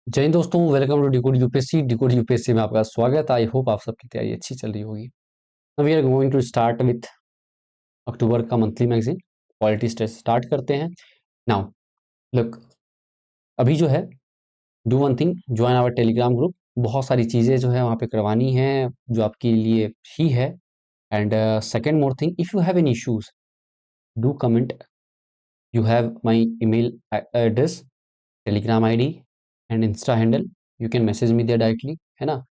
जय हिंद दोस्तों, welcome to decode UPSC. Decode UPSC में आपका स्वागत। आई होप आप सबकी तैयारी अच्छी चल रही होगी। अब we are going to start with October का monthly magazine polity test start करते हैं। नाउ लुक, अभी जो है do one thing, join our Telegram group. बहुत सारी चीज़ें जो है वहाँ पे करवानी है जो आपके लिए ही है। And second more thing, if you have any issues do comment. You have my email address, Telegram ID and insta handle. You can message me there directly, है ना।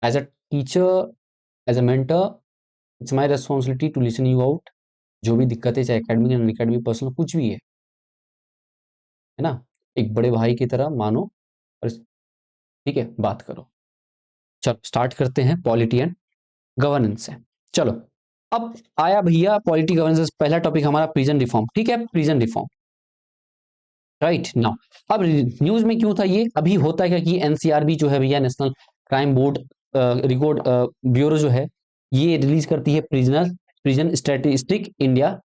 As a teacher, as a mentor, it's my responsibility to listen you out. जो भी दिक्कत है, चाहे academic non academic personal कुछ भी है ना, एक बड़े भाई की तरह मानो और ठीक है बात करो। चलो स्टार्ट करते हैं पॉलिटी एंड गवर्नेंस से। चलो, अब आया भैया पॉलिटी गवर्नेंस, पहला टॉपिक हमारा प्रिजन रिफॉर्म। ठीक है, प्रिजन रिफॉर्म राइट नाउ। अब न्यूज में क्यों था ये? अभी होता है क्या कि एनसीआरबी जो है भैया, national crime board record bureau जो है, ये रिलीज करती है प्रिजन स्टैटिस्टिक इंडिया।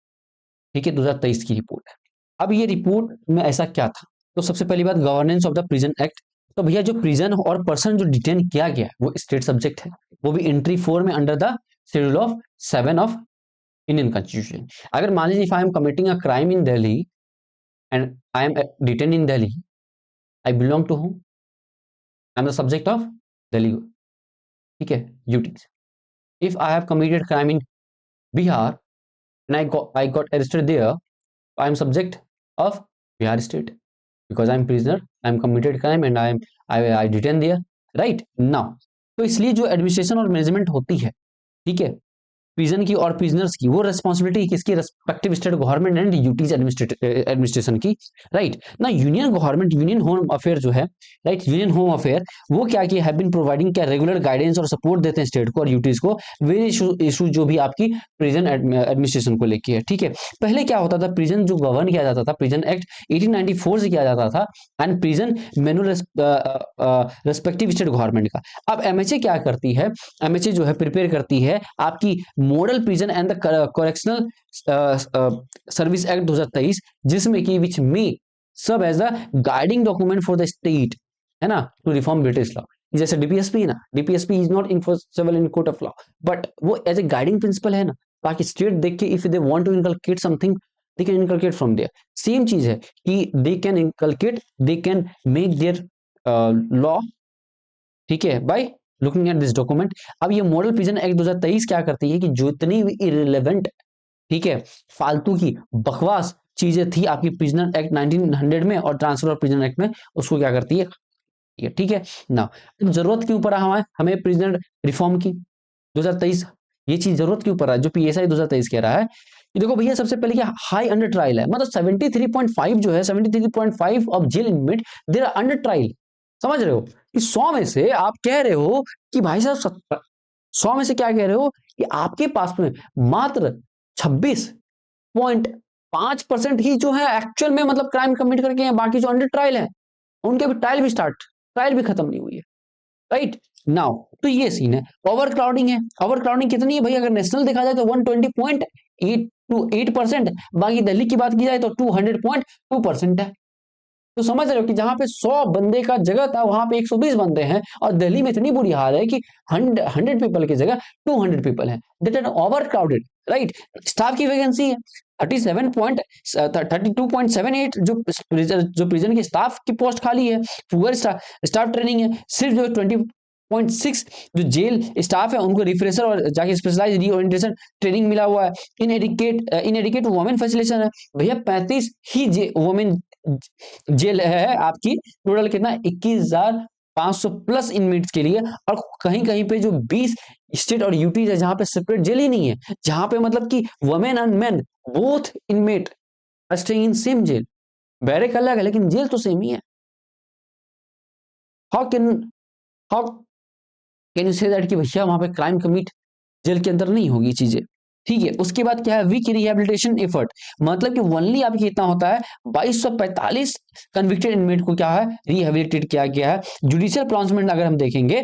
ठीक है, 2023 की रिपोर्ट है। अब ये रिपोर्ट में ऐसा क्या था? तो सबसे पहली बात, governance of the prison act. तो भैया जो प्रिजन और पर्सन जो डिटेन किया गया है वो स्टेट सब्जेक्ट है, वो भी एंट्री 4 में under the schedule of 7 of Indian constitution. अगर मान लीजिए if I am committing a crime in Delhi and I am detain in Delhi, I belong to whom? I am the subject of Delhi, ठीक है, duties. If I have committed crime in Bihar and I got arrested there, I am subject of Bihar state because I am prisoner, I am committed crime and I detained there, right now। तो इसलिए जो administration और management होती है, ठीक है, prison की और प्रिजनर्स की, वो रिस्पॉन्सिबिलिटी किसकी? Respective state government and UTs administration की, राइट ना। Union government, union home affair जो है, राइट, यूनियन होम अफेयर वो क्या कि हैव बीन प्रोवाइडिंग क्या रेगुलर गाइडेंस और सपोर्ट देते हैं स्टेट को और यूटीज को वेरियस इशू जो भी आपकी प्रिजन एडमिनिस्ट्रेशन को लेके है। ठीक है, पहले क्या होता था, प्रिजन जो गवर्न किया जाता था, प्रिजन एक्ट 1894 से किया जाता था and prison manual respective state government का। अब एमएचए क्या करती है? एमएचए जो है प्रिपेयर करती है आपकी model prison and the correctional service act 2023, जिसमें कि विच में सब as the guiding document for the state, है ना, टू रिफॉर्म ब्रिटिश लॉ। जैसे डीपीएसपी है ना, DPSP is not enforceable in court of law, but वो एज ए गाइडिंग प्रिंसिपल है ना, ताकि स्टेट देख के if they want to inculcate something they can inculcate from there. Same चीज है कि दे can inculcate, they can make their law, ठीक है, by looking at this document. अब ये मॉडल प्रिजन एक्ट 2023 क्या करती है कि जितनी भी इररिलेवेंट, ठीक है, फालतू की बकवास चीजें थी आपकी प्रिजनर एक्ट 1900 में और ट्रांसफर ऑफ प्रिजनर एक्ट में, उसको क्या करती है, ठीक है ना। जरूरत क्यों पड़ा हमें प्रिजनर रिफॉर्म की 2023? ये चीज जरूरत क्यों पड़ रहा है जो पीएसआई 2023 कह रहा है कि देखो भैया, सबसे पहले क्या हाई अंडर ट्रायल है, मतलब 73.5 जो है, 73.5 of jail inmate there are under trial. समझ रहे हो कि 100 में से आप कह रहे हो कि भाई साहब 100 में से क्या कह रहे हो कि आपके पास में मात्र 26.5% ही जो है एक्चुअल में मतलब क्राइम कमिट करके हैं, बाकी जो अंडर ट्रायल है उनके भी ट्रायल भी खत्म नहीं हुई है, राइट नाउ। तो ये सीन है। ओवर क्राउडिंग है, ओवर क्राउडिंग कितनी है भाई? अगर नेशनल देखा जाए तो 120.8%, बाकी दिल्ली की बात की जाए तो 200.2% है। तो समझ रहे हो कि जहां पे 100 बंदे का जगह था वहां पे 120 बंदे हैं, और दिल्ली में इतनी बुरी हाल है कि 100 पीपल की जगह 200 पीपल हैं, that are over crowded, right. Staff की वैकेंसी है 32.78, जो प्रिजन की स्टाफ की पोस्ट खाली है। पुअर स्टाफ ट्रेनिंग है, सिर्फ जो 20.6 जो जेल स्टाफ है उनको रिफ्रेशर और जाके स्पेशलाइज रीओरिएंटेशन ट्रेनिंग मिला हुआ है। इनएडिकेट वुमेन फैसिलिटेशन है भैया, 35 ही वुमेन जेल है आपकी, टोटल कितना 21,500 प्लस इनमेट्स के लिए। और कहीं कहीं पे जो 20 स्टेट और यूटीज है जहां पे सेपरेट जेल ही नहीं है, जहां पे मतलब कि women and men both inmate are staying in same jail. Barrack अलग है लेकिन जेल तो सेम ही है। How can how can you say that कि भैया वहां पे क्राइम कमिट जेल के अंदर नहीं होगी चीजें, ठीक है। उसके बाद क्या है, वीक रिहेबिलिटेशन एफर्ट, मतलब कि ओनली आपकी कितना होता है 2245 कन्विक्टेड इनमेट को क्या है रिहेबिलिटेट किया गया है। जुडिशियल प्रोनाउंसमेंट अगर हम देखेंगे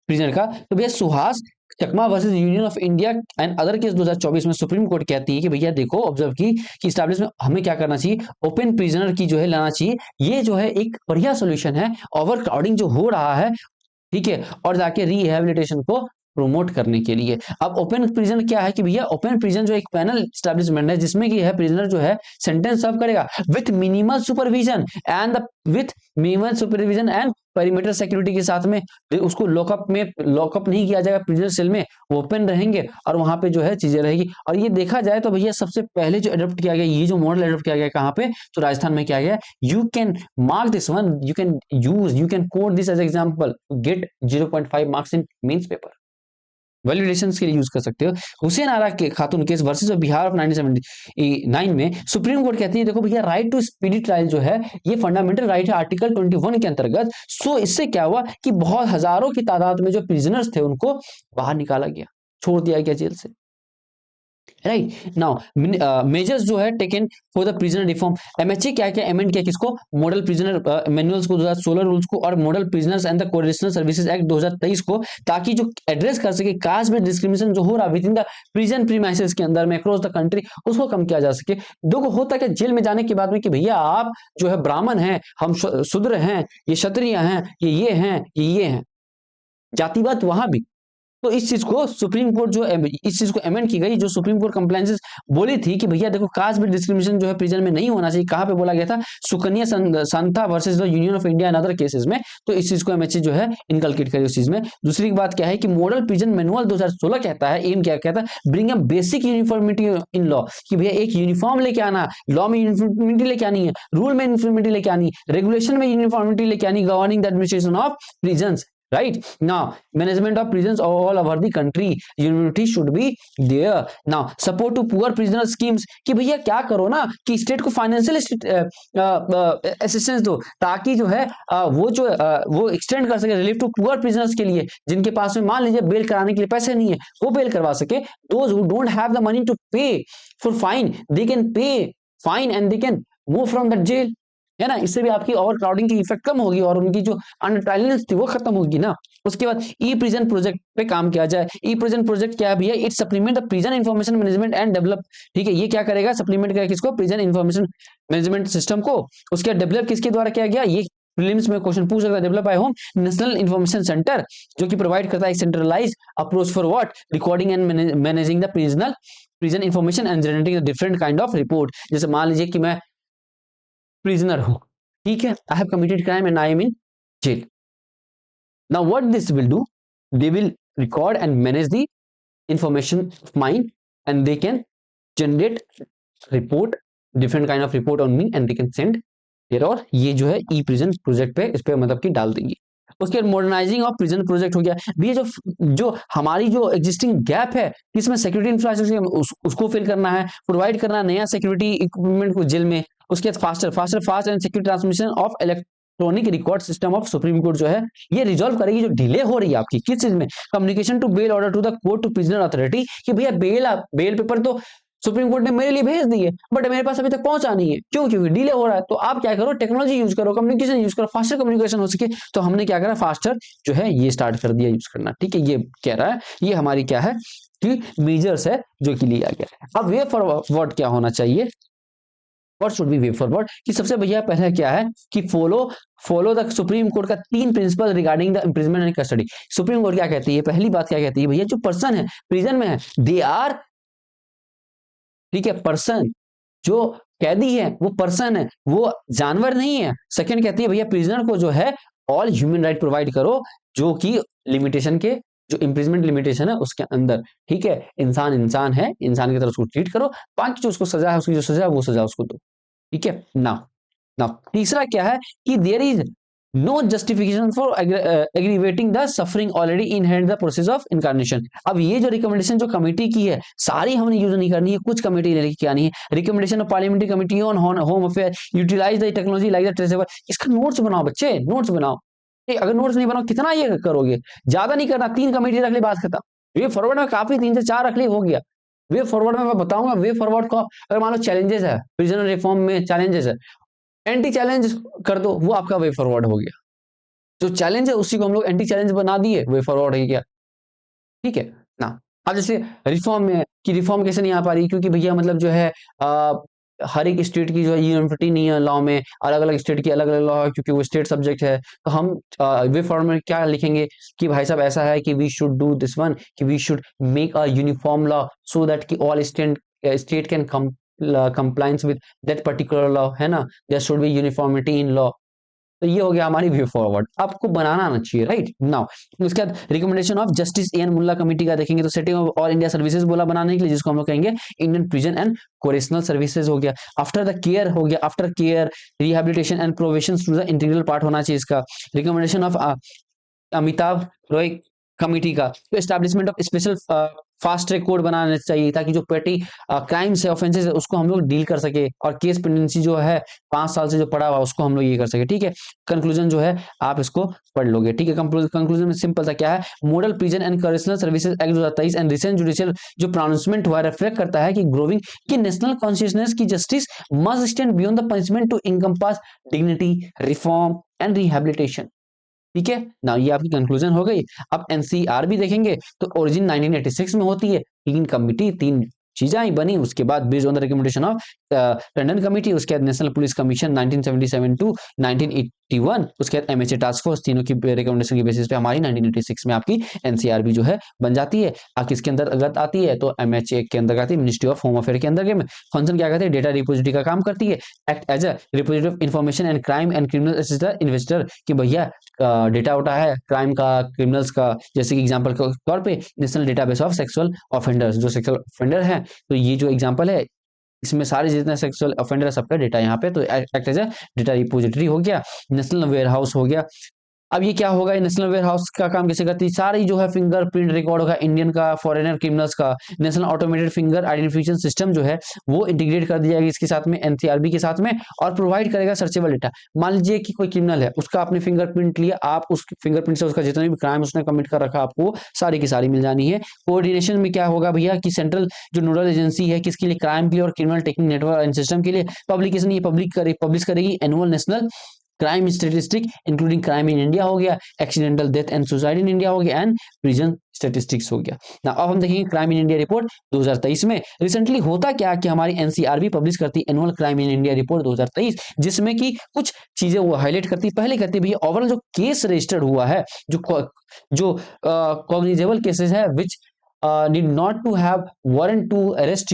प्रिजनर का, तो भैया Suhas Chakma versus union of India and other case 2024 में सुप्रीम कोर्ट कहती है कि भैया देखो, ऑब्जर्व की कि स्टैब्लिशमेंट हमें क्या करना चाहिए, ओपन प्रिजनर की जो है लाना चाहिए, ये जो है एक बढ़िया सोल्यूशन है ओवर क्राउडिंग जो हो रहा है, ठीक है, और जाके रिहेबिलिटेशन को प्रोमोट करने के लिए। अब ओपन प्रिजन क्या है कि भैया ओपन प्रिजन जो एक पैनल स्टैब्लिशमेंट है जिसमें कि है प्रिजनर जो है सेंटेंस सर्व करेगा with minimal supervision and with minimal supervision and perimeter security के साथ में, उसको लॉकअप नहीं किया जाएगा प्रिजनर सेल में, वो ओपन रहेंगे और वहां पे जो है चीजें रहेगी। और ये देखा जाए तो भैया सबसे पहले जो अडॉप्ट किया गया, ये जो मॉडल अडॉप्ट किया गया कहाँ पे, तो राजस्थान में किया गया। You can mark this one, you can code this as example, get 0.5 marks in mains paper, validation के लिए यूज कर सकते हो। हुसैन आरा के खातून केस वर्सेस बिहार ऑफ 1979 में सुप्रीम कोर्ट कहती है देखो भैया राइट टू स्पीडी ट्रायल जो है ये फंडामेंटल राइट है आर्टिकल 21 के अंतर्गत। सो इससे क्या हुआ कि बहुत हजारों की तादाद में जो प्रिजनर्स थे उनको बाहर निकाला गया, छोड़ दिया गया जेल से। राइट नाउ मेजर्स जो है taken for the prisoner reform, MHA क्या क्या अमेंड किया किसको, मॉडल प्रिजनर मैनुअल्स को 2016 रूल्स को और model prisoners and the correlational services act 2023 को, ताकि जो एड्रेस कर सके कास्ट बेस्ड डिस्क्रिमिनेशन जो हो रहा with in the prison premises के अंदर में अक्रॉस द कंट्री, उसको कम किया जा सके। देखो होता क्या जेल में जाने के बाद में कि भैया आप जो है ब्राह्मण हैं, हम शूद्र हैं, ये क्षत्रिय हैं, ये हैं, ये हैं, जातिवाद वहां भी। तो इस चीज को सुप्रीम कोर्ट जो इस चीज को अमेंड की गई, जो सुप्रीम कोर्ट कंप्लायंसेस बोली थी कि भैया देखो कास्ट बेस्ड डिस्क्रिमिनेशन जो है प्रिजन में नहीं होना चाहिए, कहां पे बोला गया था, Sukanya Santha versus the union of India and other cases में। तो इस चीज को एमएचए जो है इनकलकेट करी उस चीज में। दूसरी बात क्या है कि मॉडल प्रिजन मैनुअल 2016 कहता है, एम क्या कहता है, bring a basic uniformity in law, कि भैया एक यूनिफॉर्म लेके आना, लॉ में यूनिफॉर्मिटी लेके आनी है, रूल में यूनिफॉर्मिटी लेके आनी, रेगुलेशन में यूनिफॉर्मिटी लेके आनी, governing the administration of prisons. Right now, management of prisons all over the country, unity should be there. Now, support to poor prisoner schemes, कि भैया क्या करो ना कि स्टेट को फाइनेंशियल असिस्टेंस दो, ताकि जो है वो एक्सटेंड कर सके रिलीफ टू पुअर प्रिजनर्स के लिए, जिनके पास में मान लीजिए बेल कराने के लिए पैसे नहीं है, वो बेल करवा सके। Those who don't have the money to pay for fine, they can pay fine and they can move from that jail, है ना। इससे भी आपकी ओवर क्राउडिंग की इफेक्ट कम होगी और उनकी जो अनटाइडनेस थी वो खत्म होगी ना। उसके बाद ई प्रिजन प्रोजेक्ट पे काम किया जाए। ई प्रिजन प्रोजेक्ट क्या है भैया, it supplement the prison information management and develop, ठीक है, ये क्या करेगा, सप्लीमेंट करेगा किसको, प्रिजन इंफॉर्मेशन मैनेजमेंट सिस्टम को। उसके बाद डेवलप किसके द्वारा किया गया, ये प्रीलिम्स में क्वेश्चन पूछ सकता है, develop by home national information centre, जो कि प्रोवाइड करता है centralise approach for what, recording and managing the prison information and generating different kind of report. जैसे मान लीजिए कि मैं प्रिजनर हूं, ठीक है, I have committed crime and I am in jail. Now what this will do, they will record and manage the information of mine and they can generate report, different kind of report on me and they can send their, और ये जो है e prison project पे इस पे मतलब कि डाल देंगे। उसके बाद मॉडर्नाइजिंग ऑफ प्रिजन प्रोजेक्ट हो गया भी, जो हमारी जो एग्जिस्टिंग गैप है इसमें सिक्योरिटी इंफ्रास्ट्रक्चर उसको फिल करना है, प्रोवाइड करना नया सिक्योरिटी इक्विपमेंट को जेल में। उसके बाद fast and secure transmission of electronic record system of supreme court जो है ये रिजॉल्व करेगी जो डिले हो रही है आपकी किस चीज में, communication to bail order to the court to prisoner authority, कि भैया बेल पेपर तो सुप्रीम कोर्ट ने मेरे लिए भेज दी है बट मेरे पास अभी तक पहुंचा नहीं है, क्यों, क्योंकि डिले हो रहा है। तो आप क्या करो, टेक्नोलॉजी यूज करो, कम्युनिकेशन यूज करो, फास्टर कम्युनिकेशन हो सके। तो हमने क्या करा, फास्टर जो है ये स्टार्ट कर दिया यूज करना, ठीक है, ये कह रहा है, ये हमारी क्या है कि मेजर्स है जो कि लिया गया है। अब वे फॉरवर्ड क्या होना चाहिए, what should be way forward, कि सबसे भैया पहले क्या है कि फॉलो द सुप्रीम कोर्ट का 3 principle regarding the imprisonment and custody. Supreme court क्या कहती है, पहली बात क्या कहती है भैया, जो पर्सन है प्रिजन में है, दे आर, ठीक है, पर्सन, जो कैदी है वो पर्सन है, वो जानवर नहीं है। सेकंड कहती है भैया प्रिजनर को जो है ऑल ह्यूमन राइट प्रोवाइड करो, जो कि लिमिटेशन के, जो इम्प्रिजमेंट लिमिटेशन है उसके अंदर, ठीक है, इंसान है, इंसान की तरह उसको ट्रीट करो, बाकी जो उसको सजा है, उसकी जो सजा है वो सजा उसको दो, ठीक है ना। तीसरा क्या है कि there is no justification for aggravating the suffering already inherent the process of incarnation. अब ये जो रिकमेंडेशन जो कमेटी की है सारी हमने यूज नहीं करनी है, कुछ कमेटी ने क्या नहीं है, recommendation of parliamentary committee on home affair, utilise the technology like the traceable. इसका नोट्स बनाओ बच्चे, नोट्स बनाओ, अगर नोट्स नहीं बनाओ कितना ये करोगे, ज्यादा नहीं करना, 3 कमेटी रख ली, बात खत्म। वे फॉरवर्ड में काफी 3 से 4 रख ली, हो गया। वे फॉरवर्ड में मैं बताऊंगा, वे फॉरवर्ड को अगर मान लो चैलेंजेस है, प्रिजनर रिफॉर्म में चैलेंजेस है, एंटी चैलेंज कर दो, वो आपका वे फॉरवर्ड हो गया। जो चैलेंज है उसी को हम लोग एंटी चैलेंज बना दिए, वे फॉरवर्ड हो गया, ठीक है। ना। अब जैसे रिफॉर्म में कि रिफॉर्म कैसे नहीं आ पा रही, क्योंकि भैया मतलब जो है आ, हर एक स्टेट की जो है यूनिवर्सिटी नहीं है लॉ में, अलग अलग स्टेट की अलग अलग लॉ है, क्योंकि वो स्टेट सब्जेक्ट है। तो हम वे फॉर्म में क्या लिखेंगे कि भाई साहब ऐसा है कि we should do this one, कि we should make a uniform law so that कि all state can compliance with that particular law, है ना। there should be uniformity in law। तो ये हो गया हमारी वे फॉरवर्ड, आपको बनाना आना चाहिए, राइट नाउ। उसके बाद recommendation of justice N Mulla committee का देखेंगे तो setting of all India services बोला बनाने के लिए, जिसको हम लोग कहेंगे Indian prison and correctional services हो गया। आफ्टर द केयर हो गया, after care rehabilitation and provision to the integral part होना चाहिए इसका। Recommendation of Amitabh Roy committee का तो establishment of special fast track court बनाना चाहिए, ताकि जो पेटी क्राइम्स है, ऑफेंसेस है, उसको हम लोग डील कर सके, और केस पेंडेंसी जो है 5 साल से जो पड़ा हुआ उसको हम लोग ये कर सके, ठीक है। कंक्लूजन जो है आप इसको पढ़ लोगे, ठीक है। कंक्लूजन में सिंपल सा क्या है, model prison and correctional services act 2023 and recent judicial जो प्रोनाउंसमेंट हुआ रिफ्लेक्ट करता है कि ग्रोविंग की नेशनल कॉन्शियसनेस की justice must stand beyond the punishment to encompass dignity, reform and rehabilitation, ठीक है ना। ये आपकी कंक्लूजन हो गई। अब एनसीआर भी देखेंगे तो ओरिजिन 1986 में होती है, तीन कमिटी, तीन चीजें आई बनी, उसके बाद based on the recommendation of Tandon committee, उसके बाद नेशनल पुलिस कमीशन 1977 टू 1981, उसके बाद एमएचए टास्क फोर्स, तीनों की रिकमेंडेशन की बेसिस पे हमारी 1986 में आपकी एनसीआर भी जो है बन जाती है। किसके अंतर्गत आती है तो एमएचए के अंतर्गत आती है, मिनिस्ट्री ऑफ होम अफेयर के अंदर। फंक्शन क्या करते हैं, डेटा रिपोजिटरी का काम करती है, act as a repository of information and crime and criminal investor, कि भैया डेटा उठा है क्राइम का, क्रिमिनल्स का, जैसे कि एग्जांपल के तौर पे national database of sexual offenders, जो सेक्सुअल ऑफेंडर है, तो ये जो एग्जांपल है इसमें सारे जितने सेक्सुअल ऑफेंडर है सबका डेटा यहाँ पे, तो act as a data repository हो गया। नेशनल वेयर हाउस हो गया। अब ये क्या होगा, नेशनल वेयर हाउस का काम कैसे करती है, सारी जो है फिंगरप्रिंट रिकॉर्ड होगा इंडियन का, फॉरेनर क्रिमिनल्स का। National automated finger identification system जो है वो इंटीग्रेट कर दिया जाएगा इसके साथ में, एनसीआरबी के साथ में, और प्रोवाइड करेगा सर्चेबल डेटा। मान लीजिए कि कोई क्रिमिनल है, उसका आपने फिंगरप्रिंट लिया, आप उस फिंगरप्रिंट से उसका जितने भी क्राइम उसने कमिट कर रखा आपको सारी की सारी मिल जानी है। कोऑर्डिनेशन में क्या होगा भैया कि सेंट्रल जो नोडल एजेंसी है किसके लिए, क्राइम के लिए और criminal technique network and system के लिए। पब्लिकेशन ये पब्लिश करेगी annual national crime statistic including crime in India हो गया, accidental death and suicide in India हो गया, एंड प्रिजन स्टेटिस्टिक्स हो गया ना। अब हम देखेंगे क्राइम इन इंडिया रिपोर्ट 2023 में रिसेंटली होता क्या कि हमारी एनसीआर भी पब्लिश करती है annual crime in India report 2023, जिसमें कि कुछ चीजें वो हाईलाइट करती, पहले करती भैया ओवरऑल जो केस रजिस्टर्ड हुआ है, जो कॉग्निजेबल केसेस है which need not to have warrant to arrest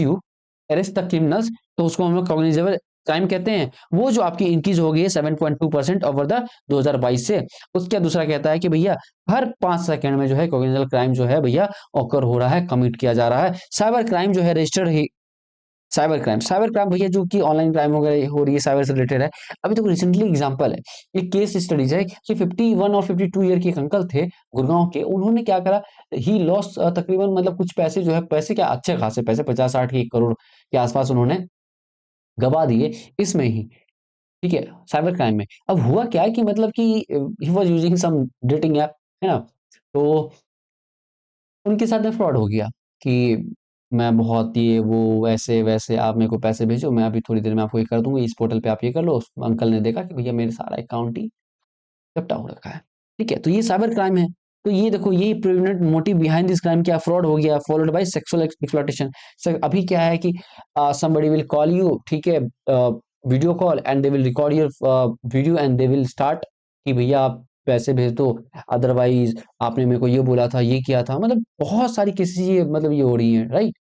the criminals, तो उसको हम लोग कॉग्निजेबल क्राइम कहते हैं। वो जो आपकी इंक्रीज हो गई है 7.2% ओवर द 2022 से। उसका दूसरा कहता है कि भैया हर 5 सेकंड में जो है कॉग्निजेबल क्राइम जो है भैया ऑकर हो रहा है, कमिट किया जा रहा है। साइबर क्राइम जो है रजिस्टर्ड है, साइबर क्राइम भैया जो कि ऑनलाइन क्राइम वगैरह हो रही है साइबर से रिलेटेड है। अभी तो रिसेंटली एग्जांपल है, एक केस स्टडीज है कि 51 और 52 ईयर के एक अंकल थे गुड़गांव के, उन्होंने क्या करा, ही लॉस तकरीबन मतलब कुछ पैसे जो है, पैसे क्या अच्छे खासे पैसे, 50-60 के 1 करोड़ के आसपास उन्होंने गवा दिए इसमें ही, ठीक है, साइबर क्राइम में। अब हुआ क्या कि मतलब कि he was using some dating app, है ना, तो उनके साथ में फ्रॉड हो गया कि मैं बहुत ये वो वैसे वैसे आप मेरे को पैसे भेजो, मैं अभी थोड़ी देर में आपको ये कर दूंगा, इस पोर्टल पे आप ये कर लो। उस अंकल ने देखा कि भैया मेरे सारा अकाउंट ही जब्ता हो रखा है, ठीक है, तो ये साइबर क्राइम है। तो ये देखो यही pregnant motive behind this crime क्या, फ्रॉड हो गया followed by sexual exploitation. Sir अभी क्या है कि somebody will call you, ठीक है, video call and they will record your video and they will start कि भैया आप पैसे भेज दो, अदरवाइज आपने मेरे को ये बोला था, ये किया था, मतलब बहुत सारी केसेस ये मतलब ये हो रही है, राइट।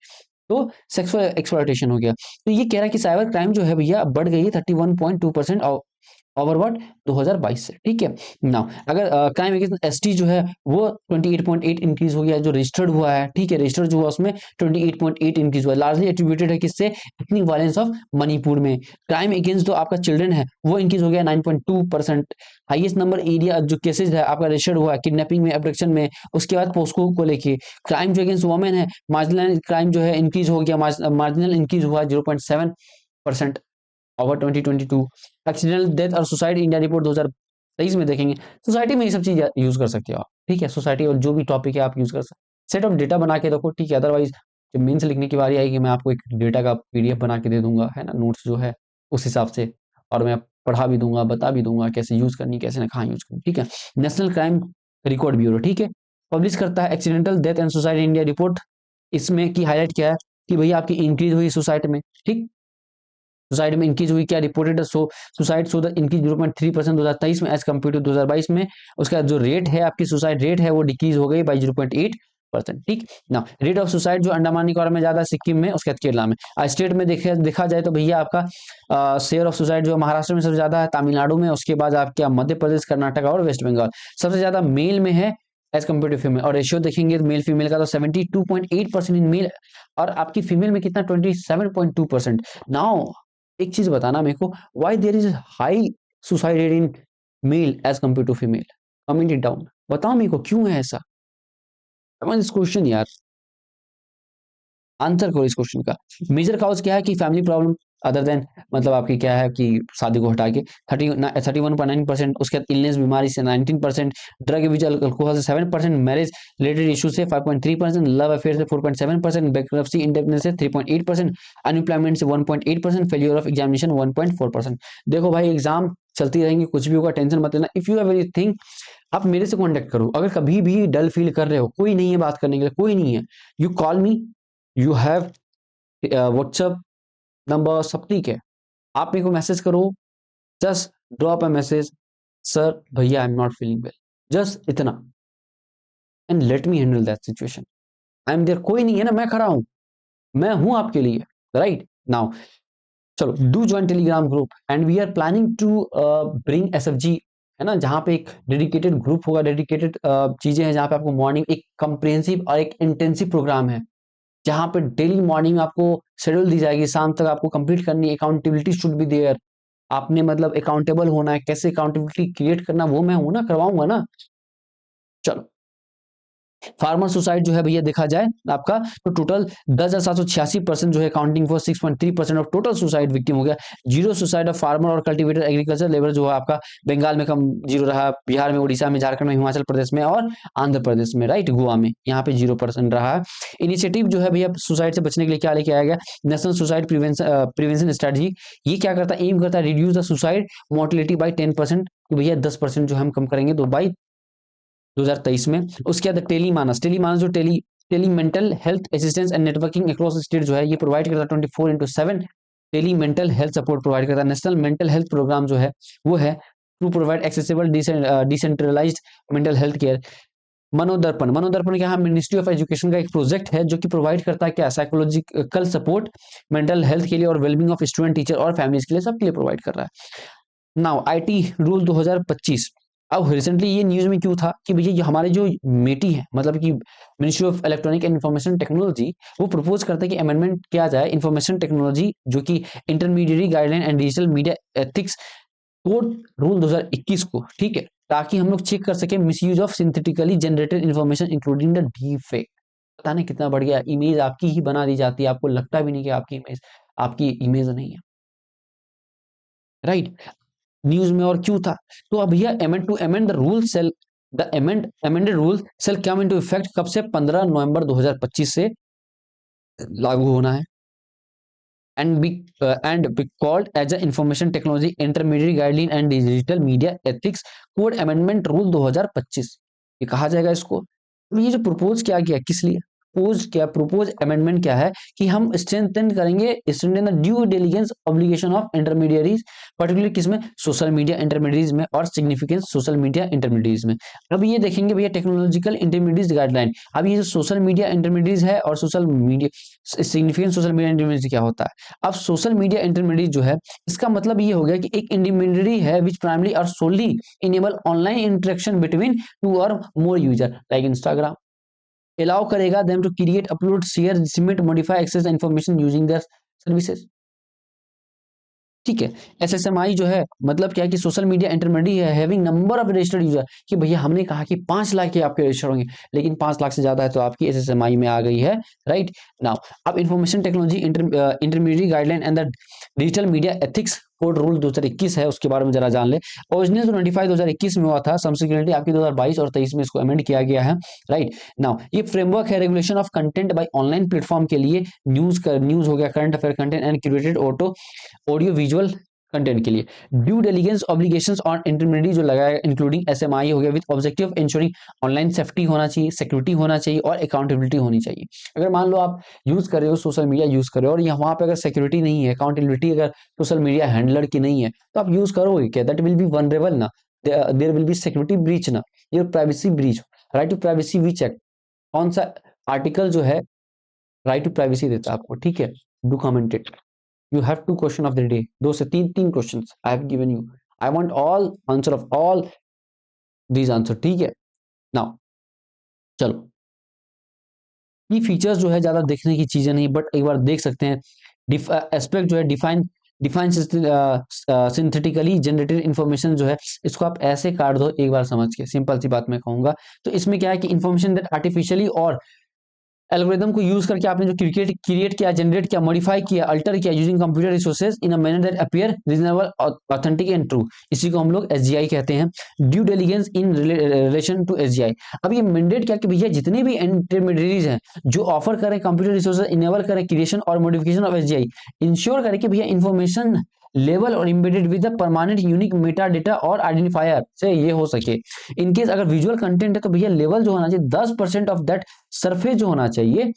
तो सेक्सुअल एक्सप्लॉयटेशन हो गया। तो ये कह रहा है कि साइबर क्राइम जो है भैया बढ़ गई है 31.2% ओवर व्हाट 2022 से, ठीक है। नाउ अगर क्राइम अगेंस्ट एसटी जो है वो 28.8 इंक्रीज हो गया, जो रजिस्टर्ड हुआ है, ठीक है, रजिस्टर्ड जो हुआ उसमें 28.8 इंक्रीज हुआ, लार्जली एट्रीब्यूटेड है किससे, एथनिक वायलेंस ऑफ मणिपुर में। क्राइम अगेंस्ट जो आपका चिल्ड्रन है वो इंक्रीज हो गया 9.2%। हाईएस्ट नंबर एरिया जो केसेज है आपका रजिस्टर्ड हुआ है किडनैपिंग में, अब्डक्शन में, उसके बाद पोस्को को लेके। क्राइम जो अगेंस्ट वुमेन है, मार्जिनल क्राइम जो है इंक्रीज हो गया, मार्जिनल इंक्रीज हुआ 0.7% ओवर 2022। एक्सीडेंटल डेथ और सुसाइड इंडिया रिपोर्ट 2023 में देखेंगे, सोसाइटी में ये सब चीज यूज कर सकते हो आप, ठीक है, सोसाइटी और जो भी टॉपिक है आप यूज कर सकते, सेट ऑफ डेटा बना के रखो, ठीक है। अदरवाइज जब मेंस लिखने की बारी आएगी मैं आपको एक डेटा का पीडीएफ बना के दे दूंगा, है ना, नोट्स जो है उस हिसाब से, और मैं पढ़ा भी दूंगा, बता भी दूंगा कैसे यूज करनी, कैसे ना कहाँ यूज करनी, ठीक है। नेशनल क्राइम रिकॉर्ड ब्यूरो, ठीक है। पब्लिश करता है accidental death and suicide in India report. इसमें की हाईलाइट क्या है कि भैया आपकी इंक्रीज हुई सुसाइड में, ठीक, सुसाइड में इंक्रीज हुई, क्या reported so suicide so the increase 0.3% 2023 में एज कम्पेयर टू 2022 में। उसका जो रेट है आपकी सुसाइड रेट है वो डिक्रीज हो गई बाई 0.8%, ठीक ना। रेट ऑफ सुसाइड जो अंडमान निकोबार में ज्यादा, सिक्किम में, उसके बाद केरला में। स्टेट में देखा जाए तो भैया आपका शेयर ऑफ सुसाइड जो महाराष्ट्र में सबसे ज्यादा है, तमिलनाडु में, उसके बाद आपके मध्य प्रदेश, कर्नाटक और वेस्ट बंगाल। सबसे ज्यादा मेल में है एज कम्पेयर टू फीमेल। और रेशियो देखेंगे मेल फीमेल का तो 72.8% इन मेल, और आपकी फीमेल में कितना 27.2%। नाउ एक चीज बताना मेरे को, why there is high suicide rate in male as compare to female, comment it down, बताओ मेरे को क्यों है ऐसा। समझ इस क्वेश्चन यार, आंसर करो इस क्वेश्चन का। मेजर काउज क्या है कि फैमिली प्रॉब्लम, अदर देन मतलब आपकी क्या है कि शादी को हटा के 31.9%, उसके बाद इलनेस बीमारी से 19%, ड्रग यूज अल्कोहल से 7%, मैरिज रिलेटेड इशू से 5.3%, लव अफेयर से 4.7%, बैंक्रप्सी इंडेप्टनेस से 3.8%, अनएम्प्लॉयमेंट से 1.8%, फेलियर ऑफ एग्जामिनेशन 1.4%। देखो भाई एग्जाम चलती रहेंगी, कुछ भी होगा, टेंशन मत लेना। इफ यू हैव एनीथिंग आप मेरे से कांटेक्ट करो। अगर कभी भी डल फील कर रहे हो, कोई नहीं है बात करने के लिए, कोई नहीं है, you call me, you have WhatsApp number सब ठीक है, आप मेरे को मैसेज करो, just drop a message, sir भैया I am not feeling well, just इतना, and let me handle that situation. I am there, कोई नहीं है ना, मैं खड़ा हूं, मैं हूं आपके लिए, राइट नाउ। चलो do join Telegram group and we are planning to bring SFG, है ना, जहां पे एक डेडिकेटेड ग्रुप होगा, डेडिकेटेड चीजें हैं, जहां पे आपको मॉर्निंग एक कंप्रिहेंसिव और एक इंटेंसिव प्रोग्राम है, जहां पे डेली मॉर्निंग में आपको शेड्यूल दी जाएगी, शाम तक आपको कंप्लीट करनी है। अकाउंटेबिलिटी शुड बी देयर, आपने मतलब अकाउंटेबल होना है, कैसे अकाउंटेबिलिटी क्रिएट करना वो मैं हूं ना, करवाऊंगा ना। चलो फार्मर सुसाइड जो है भैया देखा जाए आपका तो टोटल 10,786% जो है, counting for 6.3% of total suicide victim हो गया। जीरो सुसाइड ऑफ फार्मर और कल्टीवेटर एग्रीकल्चर लेबर जो है आपका बंगाल में कम जीरो रहा, बिहार में, उड़ीसा में, झारखंड में, हिमाचल प्रदेश में और आंध्र प्रदेश में, राइट, गोवा में, यहाँ पे 0% रहा। इनिशिएटिव जो है भैया सुसाइड से बचने के लिए क्या लेके आया गया, नेशनल सुसाइड प्रिवेंशन स्ट्रेटजी। ये क्या करता है, एम करता है reduce the suicide mortality by 10%, भैया 10% जो हम कम करेंगे तो बाई 2023 में। उसके बाद टेलीमानस, टेलीमानस जो tele mental health assistance and networking across state जो है, ये प्रोवाइड करता है 24/7 tele mental health support provide करता है। नेशनल मेंटल हेल्थ प्रोग्राम जो है वो है to provide accessible decentralised mental health care. Manodarpan, Manodarpan क्या है, मिनिस्ट्री ऑफ एजुकेशन का एक प्रोजेक्ट है जो कि प्रोवाइड करता है क्या, साइकोलॉजिकल सपोर्ट मेंटल हेल्थ के लिए और वेलबींग ऑफ स्टूडेंट, टीचर और फैमिलीज के लिए, सबके लिए प्रोवाइड कर रहा है। नाउ आईटी रूल 2025, अब रिसेंटली ये न्यूज में क्यों था कि भैया ये हमारे जो मेटी है, मतलब कि ministry of electronic and information technology, वो प्रपोज करता है कि अमेंडमेंट किया जाए इंफॉर्मेशन टेक्नोलॉजी जो कि intermediate guideline and digital media ethics code rule 2021 को, ठीक है, ताकि हम लोग चेक कर सके misuse of synthetically generated information including the deep fake. पता नहीं कितना बढ़ गया, इमेज आपकी ही बना दी जाती है, आपको लगता भी नहीं कि आपकी इमेज नहीं है, राइट। न्यूज में और क्यों था, तो अब भैया amend the rule sale, the amended rule sale come into effect कब से, 15 नवंबर 2025 से लागू होना है। and be called as a information technology intermediary guideline and digital media ethics code amendment rule 2025, ये कहा जाएगा इसको। ये जो प्रपोज किया गया किस लिए, प्रपोज अमेंडमेंट क्या है कि हम स्ट्रेंथन करेंगे due diligence obligation of intermediaries, particular किसमें, सोशल मीडिया इंटरमीडियरीज में और सिग्निफिकेंस सोशल मीडिया इंटरमीडियरीज में। अब ये देखेंगे भैया टेक्नोलॉजिकल इंटरमीडियरीज गाइडलाइन। अब ये जो सोशल मीडिया इंटरमीडियरीज है और social media significance social media intermediaries क्या होता है। अब सोशल मीडिया इंटरमीडियट जो है, इसका मतलब ये हो गया कि एक इंटरमीडियरी है which primary or solely enable online interaction between two or more user like Instagram, allow करेगा them to create, upload, share, disseminate, modify, access the information using their services, ठीक है। एसएसएमआई जो है मतलब क्या है कि सोशल मीडिया इंटरमीडिएट है having number of registered user, कि भैया हमने कहा कि 5 लाख के आपके रजिस्टर होंगे, लेकिन 5 लाख से ज्यादा है तो आपकी एसएसएमआई में आ गई है, राइट नाउ। अब information technology intermediate guideline and the digital media ethics code rule 2021 है, उसके बारे में जरा जान ले। ओरिजिनल 25 2021 में हुआ था, सब्सिक्वेंटली आपकी 2022 और 23 में इसको अमेंड किया गया है, राइट नाउ। ये फ्रेमवर्क है regulation of content by online platform के लिए, न्यूज हो गया, current affair content and curated audio visual content के लिए। Due diligence obligations on intermediate जो लगाया इंक्लूडिंग एसएमआई हो गया with objective of ensuring online safety होना चाहिए, सिक्योरिटी होना चाहिए और अकाउंटेबिलिटी होनी चाहिए। अगर मान लो आप यूज कर रहे हो सोशल मीडिया यूज कर रहे हो और यहाँ पे अगर सिक्योरिटी नहीं है, अकाउंटेबिलिटी अगर सोशल मीडिया हैंडलर की नहीं है तो आप यूज करोगे क्या? दैट विल बी वनरेबल ना, there will be security breach ना, ये privacy breach. Right to privacy which act, कौन सा आर्टिकल जो है राइट टू प्राइवेसी देता है आपको? ठीक है, do comment it. You have 2 question of the day, 2 से 3 questions I have given you. I want all answer of all these answer, ठीक है। Now चलो, ये फीचर्स जो है ज्यादा देखने की चीजें नहीं, बट एक बार देख सकते हैं। एस्पेक्ट जो है डिफाइन सिंथेटिकली जनरेटेड इंफॉर्मेशन जो है, इसको आप ऐसे काट दो एक बार समझ के, सिंपल सी बात मैं कहूंगा। तो इसमें क्या है कि इंफॉर्मेशन दैट आर्टिफिशियली और एल्गोरिदम को यूज करके आपने जो क्रिएट किया, जनरेट किया, मॉडिफाई किया, अल्टर किया using computer resources in a manner that appear reasonable, authentic and true, इसी को हम लोग एसजीआई कहते हैं। Due diligence in relation to SGI, अब ये मैंडेट क्या कि भैया जितने भी इंटरमीडिएरीज हैं जो ऑफर करें कंप्यूटर रिसोर्सेज, इनेबल करें क्रिएशन और मॉडिफिकेशन ऑफ एसजीआई, इंश्योर करें कि भैया इन्फॉर्मेशन लेवल और embedded with the permanent unique Meta data और आइडेंटिफायर से ये हो सके। इनकेस अगर विजुअल कंटेंट है तो भैया लेवल जो होना चाहिए 10% ऑफ दैट सरफेस जो होना चाहिए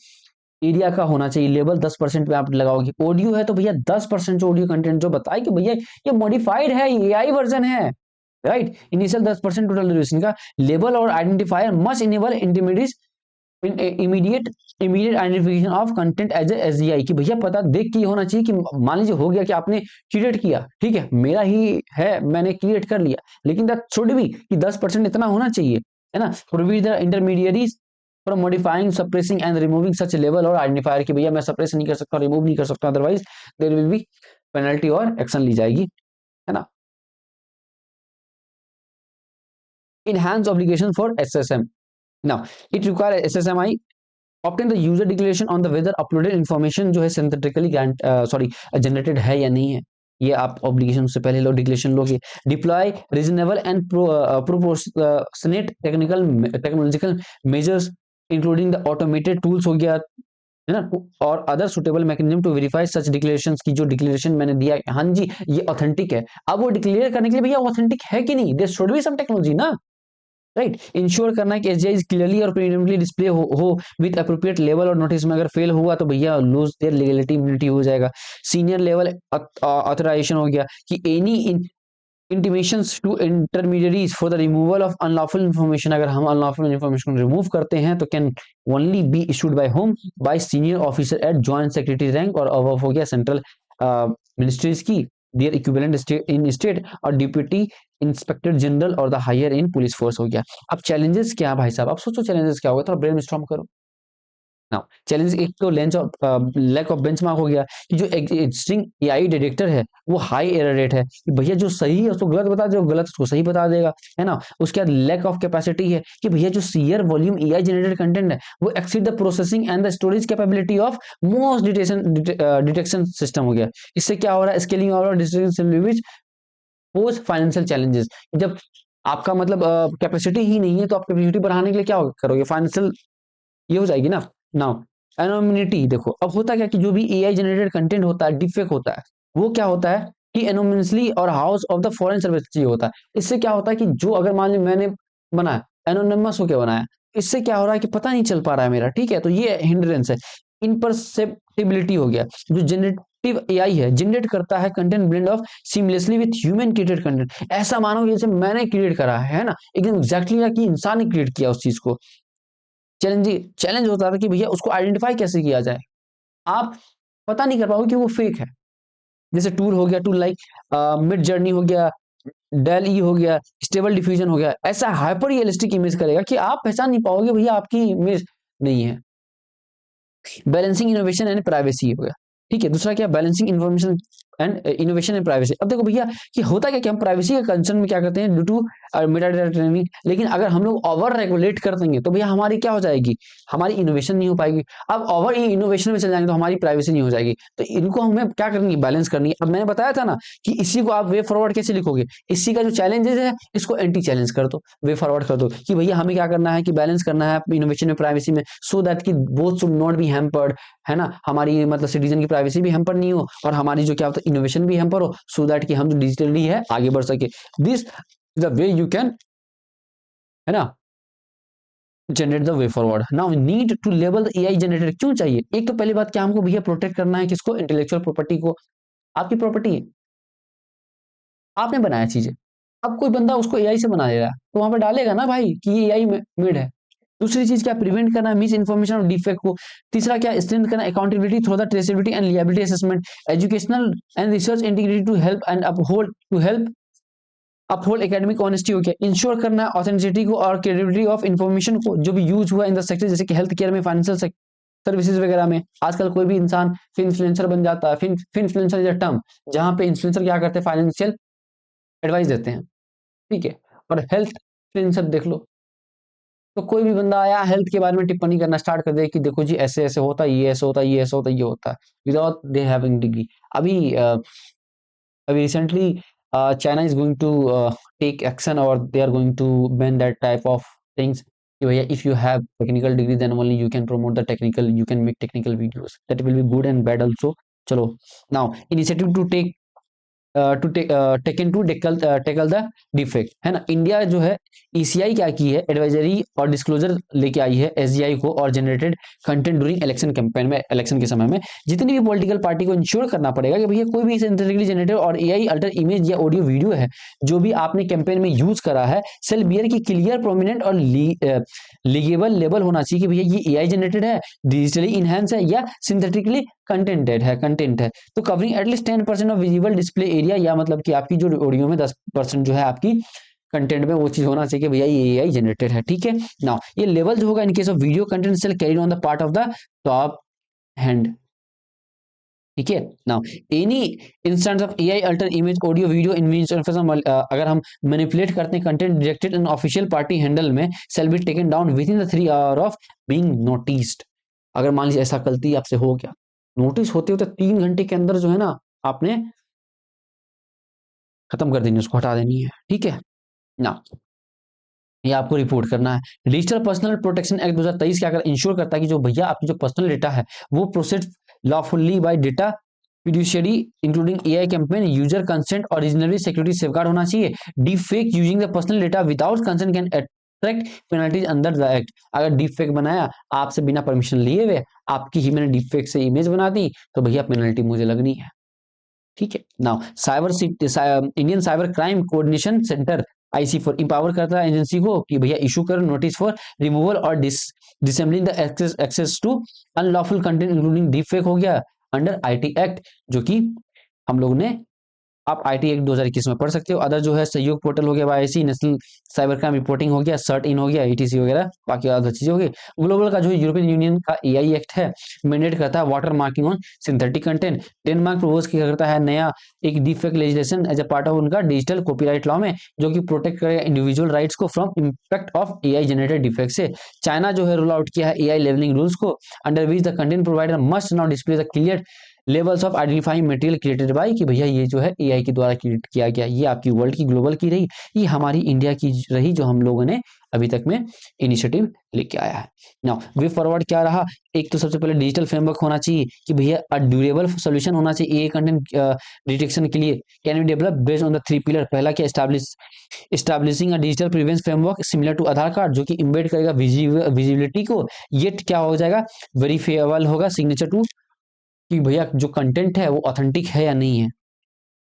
एरिया का होना चाहिए, लेवल 10% पे आप लगाओगे। ऑडियो है तो भैया 10% जो ऑडियो कंटेंट जो बताए कि भैया ये मॉडिफाइड है, एआई वर्जन है, राइट। इनिशियल 10% टोटल ड्यूरेशन का लेवल or identifier must enable intermediate immediate identification of content as SGI, कि भैया पता देख के होना चाहिए कि मान लीजिए हो गया कि आपने क्रिएट किया, ठीक है, मेरा ही है, मैंने क्रिएट कर लिया, लेकिन दैट शुड बी कि 10% इतना होना चाहिए, है ना। Prohibit the intermediaries from modifying, suppressing and removing such लेवल और आइडेंटिफायर, कि भैया मैं सप्रेस नहीं कर सकता, रिमूव नहीं कर सकता, otherwise there will be penalty और एक्शन ली जाएगी, है ना। Enhanced obligation for SSM. Now, it requires SSMI obtain the user declaration on the whether uploaded information जो है synthetically generated है या नहीं है। ये आप obligation से पहले लो, डिक्लेरेशन लोगे। Deploy reasonable and proportionate technological measures including the automated tools हो गया, है ना, और other suitable mechanism to verify such declarations, की जो डिक्लेरेशन मैंने दिया हाँ जी ये ऑथेंटिक है। अब वो डिक्लेयर करने के लिए भैया ऑथेंटिक है कि नहीं, there should be some technology ना, राइट। इंश्योर करना है कि एसजीआई क्लियरली और प्रीमियमली डिस्प्ले हो विद अप्रोप्रिएट लेवल और नोटिस में अगर फेल हुआ तो भैया लूज देयर लीगलिटी इम्यूनिटी हो जाएगा। सीनियर लेवल ऑथराइजेशन हो गया कि any intimations to intermediaries for the removal of unlawful information, अगर हम अनलॉफुल इंफॉर्मेशन को रिमूव करते हैं तो can only be issued by home by senior officer at joint secretary rank और अबव हो गया सेंट्रल मिनिस्ट्रीज की, देयर इक्विवेलेंट इन स्टेट और डिप्यूटी इंस्पेक्टर जनरल और the higher in police force हो गया। अब चैलेंजेस क्या भाई साहब, आप सोचो चैलेंजेस क्या होगा, थोड़ा ब्रेनस्टॉर्म करो। नाउ चैलेंज एक तो लैक ऑफ बेंचमार्क हो गया कि जो एग्जिस्टिंग एआई डिटेक्टर है वो हाई एरर रेट है, कि भैया जो सही है उसको गलत बता दे, गलत उसको सही बता देगा, है ना। उसके बाद लैक ऑफ कैपेसिटी है कि भैया जो sheer volume AI generated content है वो exceed the processing and the storage capability of most detection system हो गया। इससे क्या हो रहा है, स्केलिंग और डिस्ट्रीब्यूशन पोस्ट फाइनेंशियल चैलेंजेस, जब आपका मतलब कैपेसिटी ही नहीं है तो आप कैपेसिटी बढ़ाने के लिए क्या करोगे, फाइनेंशियल ये हो जाएगी ना। नाउ एनोनिमिटी देखो, अब होता क्या कि जो भी एआई जनरेटेड कंटेंट होता है डिफेक्ट होता है, वो क्या होता है कि एनोनिमसली और house of the foreign service चाहिए होता है। इससे क्या होता है कि जो अगर मान ली मैंने बनाया एनोनिमस होकर बनाया, इससे क्या हो रहा है कि पता नहीं चल पा रहा है मेरा, ठीक है, तो ये हिंड्रेंस है। इनपरसेप्टिबिलिटी हो गया, जो जनरेटिव एआई है जनरेट करता है content blend of seamlessly with human created content, ऐसा मानो जैसे मैंने क्रिएट करा है ना, एकदम एग्जैक्टली कि इंसान ने क्रिएट किया उस चीज को। चैलेंज होता था कि भैया उसको आइडेंटिफाई कैसे किया जाए, आप पता नहीं कर पाओगे कि वो फेक है। जैसे टूल हो गया, टूल लाइक मिड जर्नी हो गया, डेल ई हो गया, स्टेबल डिफ्यूजन हो गया, ऐसा हाइपर रियलिस्टिक इमेज करेगा कि आप पहचान नहीं पाओगे भैया आपकी इमेज नहीं है। बैलेंसिंग इनोवेशन एंड प्राइवेसी हो गया, ठीक है। दूसरा क्या, balancing information and innovation and privacy. अब देखो भैया कि होता क्या कि हम प्राइवेसी के कंसर्न में क्या करते हैं due to metadata training, लेकिन अगर हम लोग ओवर रेगुलेट कर देंगे तो भैया हमारी क्या हो जाएगी, हमारी इनोवेशन नहीं हो पाएगी। अब ओवर इनोवेशन में चले जाएंगे तो हमारी प्राइवेसी नहीं हो जाएगी। तो इनको हमें क्या करनी है, बैलेंस करनी है। अब मैंने बताया था ना कि इसी को आप वे फॉरवर्ड कैसे लिखोगे, इसी का जो चैलेंजेस है इसको एंटी चैलेंज कर दो, वे फॉरवर्ड कर दो कि भैया हमें क्या करना है कि बैलेंस करना है इनोवेशन में प्राइवेसी में, सो दैट कि both should not be hampered, है ना, हमारी मतलब सिटीजन की प्राइवेसी भी हैम्पर नहीं हो और हमारी जो क्या होता इनोवेशन भी हम पर हो, सो दैट कि हम जो डिजिटली है आगे बढ़ सके। This is the way you can, है ना, generate the way forward. Now need to label the AI generator क्यों चाहिए? एक तो पहली बात क्या हमको भैया प्रोटेक्ट करना है किसको? इंटेलेक्चुअल प्रॉपर्टी को। आपकी प्रॉपर्टी है, आपने बनाया चीजें, अब कोई बंदा उसको एआई से बना दे रहा है तो वहां पे डालेगा ना भाई कि ये एआई मेड है। दूसरी चीज क्या? प्रिवेंट करना मिस इन्फॉर्मेशन और डिफेक्ट को। तीसरा क्या? स्ट्रेंथ करना accountability through the traceability and liability assessment. Educational and research integrity to help and uphold academic honesty हो गया। इंश्योर करना ऑथेंटिसिटी को और क्रेडिबिलिटी ऑफ इन्फॉर्मेशन को जो भी यूज हुआ इन द सेक्टर, जैसे कि हेल्थ केयर में, फाइनेंशियल सर्विसेज वगैरह में। आजकल कोई भी इंसान फिनफ्लुएंसर बन जाता है। फिनफ्लुएंसर इज अ टर्म जहां पे इन्फ्लुएंसर क्या करते हैं? फाइनेंशियल एडवाइस देते हैं, ठीक है। और हेल्थ इन्फ्लुएंसर देख लो, तो कोई भी बंदा आया हेल्थ के बारे में टिप्पणी करना स्टार्ट कर दे कि देखो जी ऐसे ऐसे होता है, ये ऐसे होता है, ये ऐसे होता है, ये होता है, विदाउट दे हैविंग डिग्री। अभी अभी recently China is going to take action और they are going to ban that type of things कि भैया if you have technical degree then only you can promote the technical, you can make technical videos, that will be good and bad also. चलो, now initiative to take taken to tackle the defect, है ना। India जो है ECI क्या की है? Advisory और disclosure लेके आई है एसजीआई को और generated content during election campaign में, इलेक्शन के समय में जितनी भी पॉलिटिकल पार्टी को इंश्योर करना पड़ेगा कि भैया कोई भी सिंथेटिकली जनरेटेड और एआई अल्टर इमेज या ऑडियो वीडियो है जो भी आपने कैंपेन में यूज करा है, सेल बियर की क्लियर प्रोमिनेंट और लीगेबल लेबल होना चाहिए कि भैया ये एआई जनरेटेड है, डिजिटली इनहेंस है या सिंथेटिकली कंटेंट है। तो covering at least 10% of visible display area, या मतलब कि आपकी जो ऑडियो में 10% जो है आपकी कंटेंट में वो चीज होना चाहिए कि भैया ये एआई जनरेटेड है, ठीक है। नाउ ये लेवल जो होगा in case of video content shall carried on the part of the top hand, ठीक है। Now any instance of AI alter image audio video image अगर हम मैनिपुलेट करते हैं content directed in official party handle में, shall be taken down within the 3 hour of being noticed. अगर मान लीजिए ऐसा गलती आपसे हो गया, नोटिस होते होते 3 घंटे के अंदर जो है ना आपने खत्म कर देनी, उसको हटा देनी है, ठीक है ना। ये आपको रिपोर्ट करना है। डिजिटल पर्सनल प्रोटेक्शन एक्ट 2023 क्या कर इंश्योर करता है कि जो भैया आपकी जो पर्सनल डेटा है वो process lawfully bye data fiduciary including AI campaign, user consent और रीजनली सिक्योरिटी सेफगार्ड होना चाहिए। Deep fake using the personal data without consent can attract penalties under the act. अगर डीप फेक बनाया आपसे बिना permission लिए हुए, आपकी ही मैंने डीप फेक से इमेज बना दी, तो भैया पेनल्टी मुझे लगनी है, ठीक है। Now Indian cyber crime coordination centre IC for empower करता है एजेंसी को कि भैया इशू करो notice for removal or disabling the access to unlawful content including deep fake हो गया अंडर आईटी एक्ट, जो कि हम लोग ने आप आईटी एक्ट 2021 में पढ़ सकते हो। अदर जो है सहयोग पोर्टल हो गया YC, national cyber crime reporting हो गया, सर्ट इन हो गया, एटीसी वगैरह, बाकी अदर चीजें हो गई। ग्लोबल का जो यूरोपियन यूनियन का एआई एक्ट है मैंडेट करता है watermarking on synthetic content. Denmark propose किया करता है नया एक defect legislation as a part of उनका डिजिटल कॉपीराइट लॉ में, जो कि प्रोटेक्ट करेगा इंडिविजुअल राइट्स को from impact of AI generated defect से। चाइना जो है रोल आउट किया है एआई लेवलिंग रूल्स को, under which the content provider must now display the clear levels of identifying material created by, कि भैया ये जो है एआई के द्वारा क्रिएट किया गया। ये आपकी वर्ल्ड की ग्लोबल की रही, ये हमारी इंडिया की रही जो हम लोगों ने अभी तक में इनिशिएटिव लेके आया है। नाउ वे फॉरवर्ड क्या रहा? एक तो सबसे पहले डिजिटल फ्रेमवर्क होना चाहिए कि भैया अ ड्यूरेबल सॉल्यूशन होना चाहिए एआई कंटेंट डिटेक्शन के लिए। Can be develop based on the 3 pillar. पहला क्या? Establishing a digital provenance framework similar to Aadhaar card, जो कि इम्बेड करेगा विजिबिलिटी को, ये क्या हो जाएगा? वेरीफाइबल होगा सिग्नेचर टू कि भैया जो कंटेंट है वो ऑथेंटिक है या नहीं है।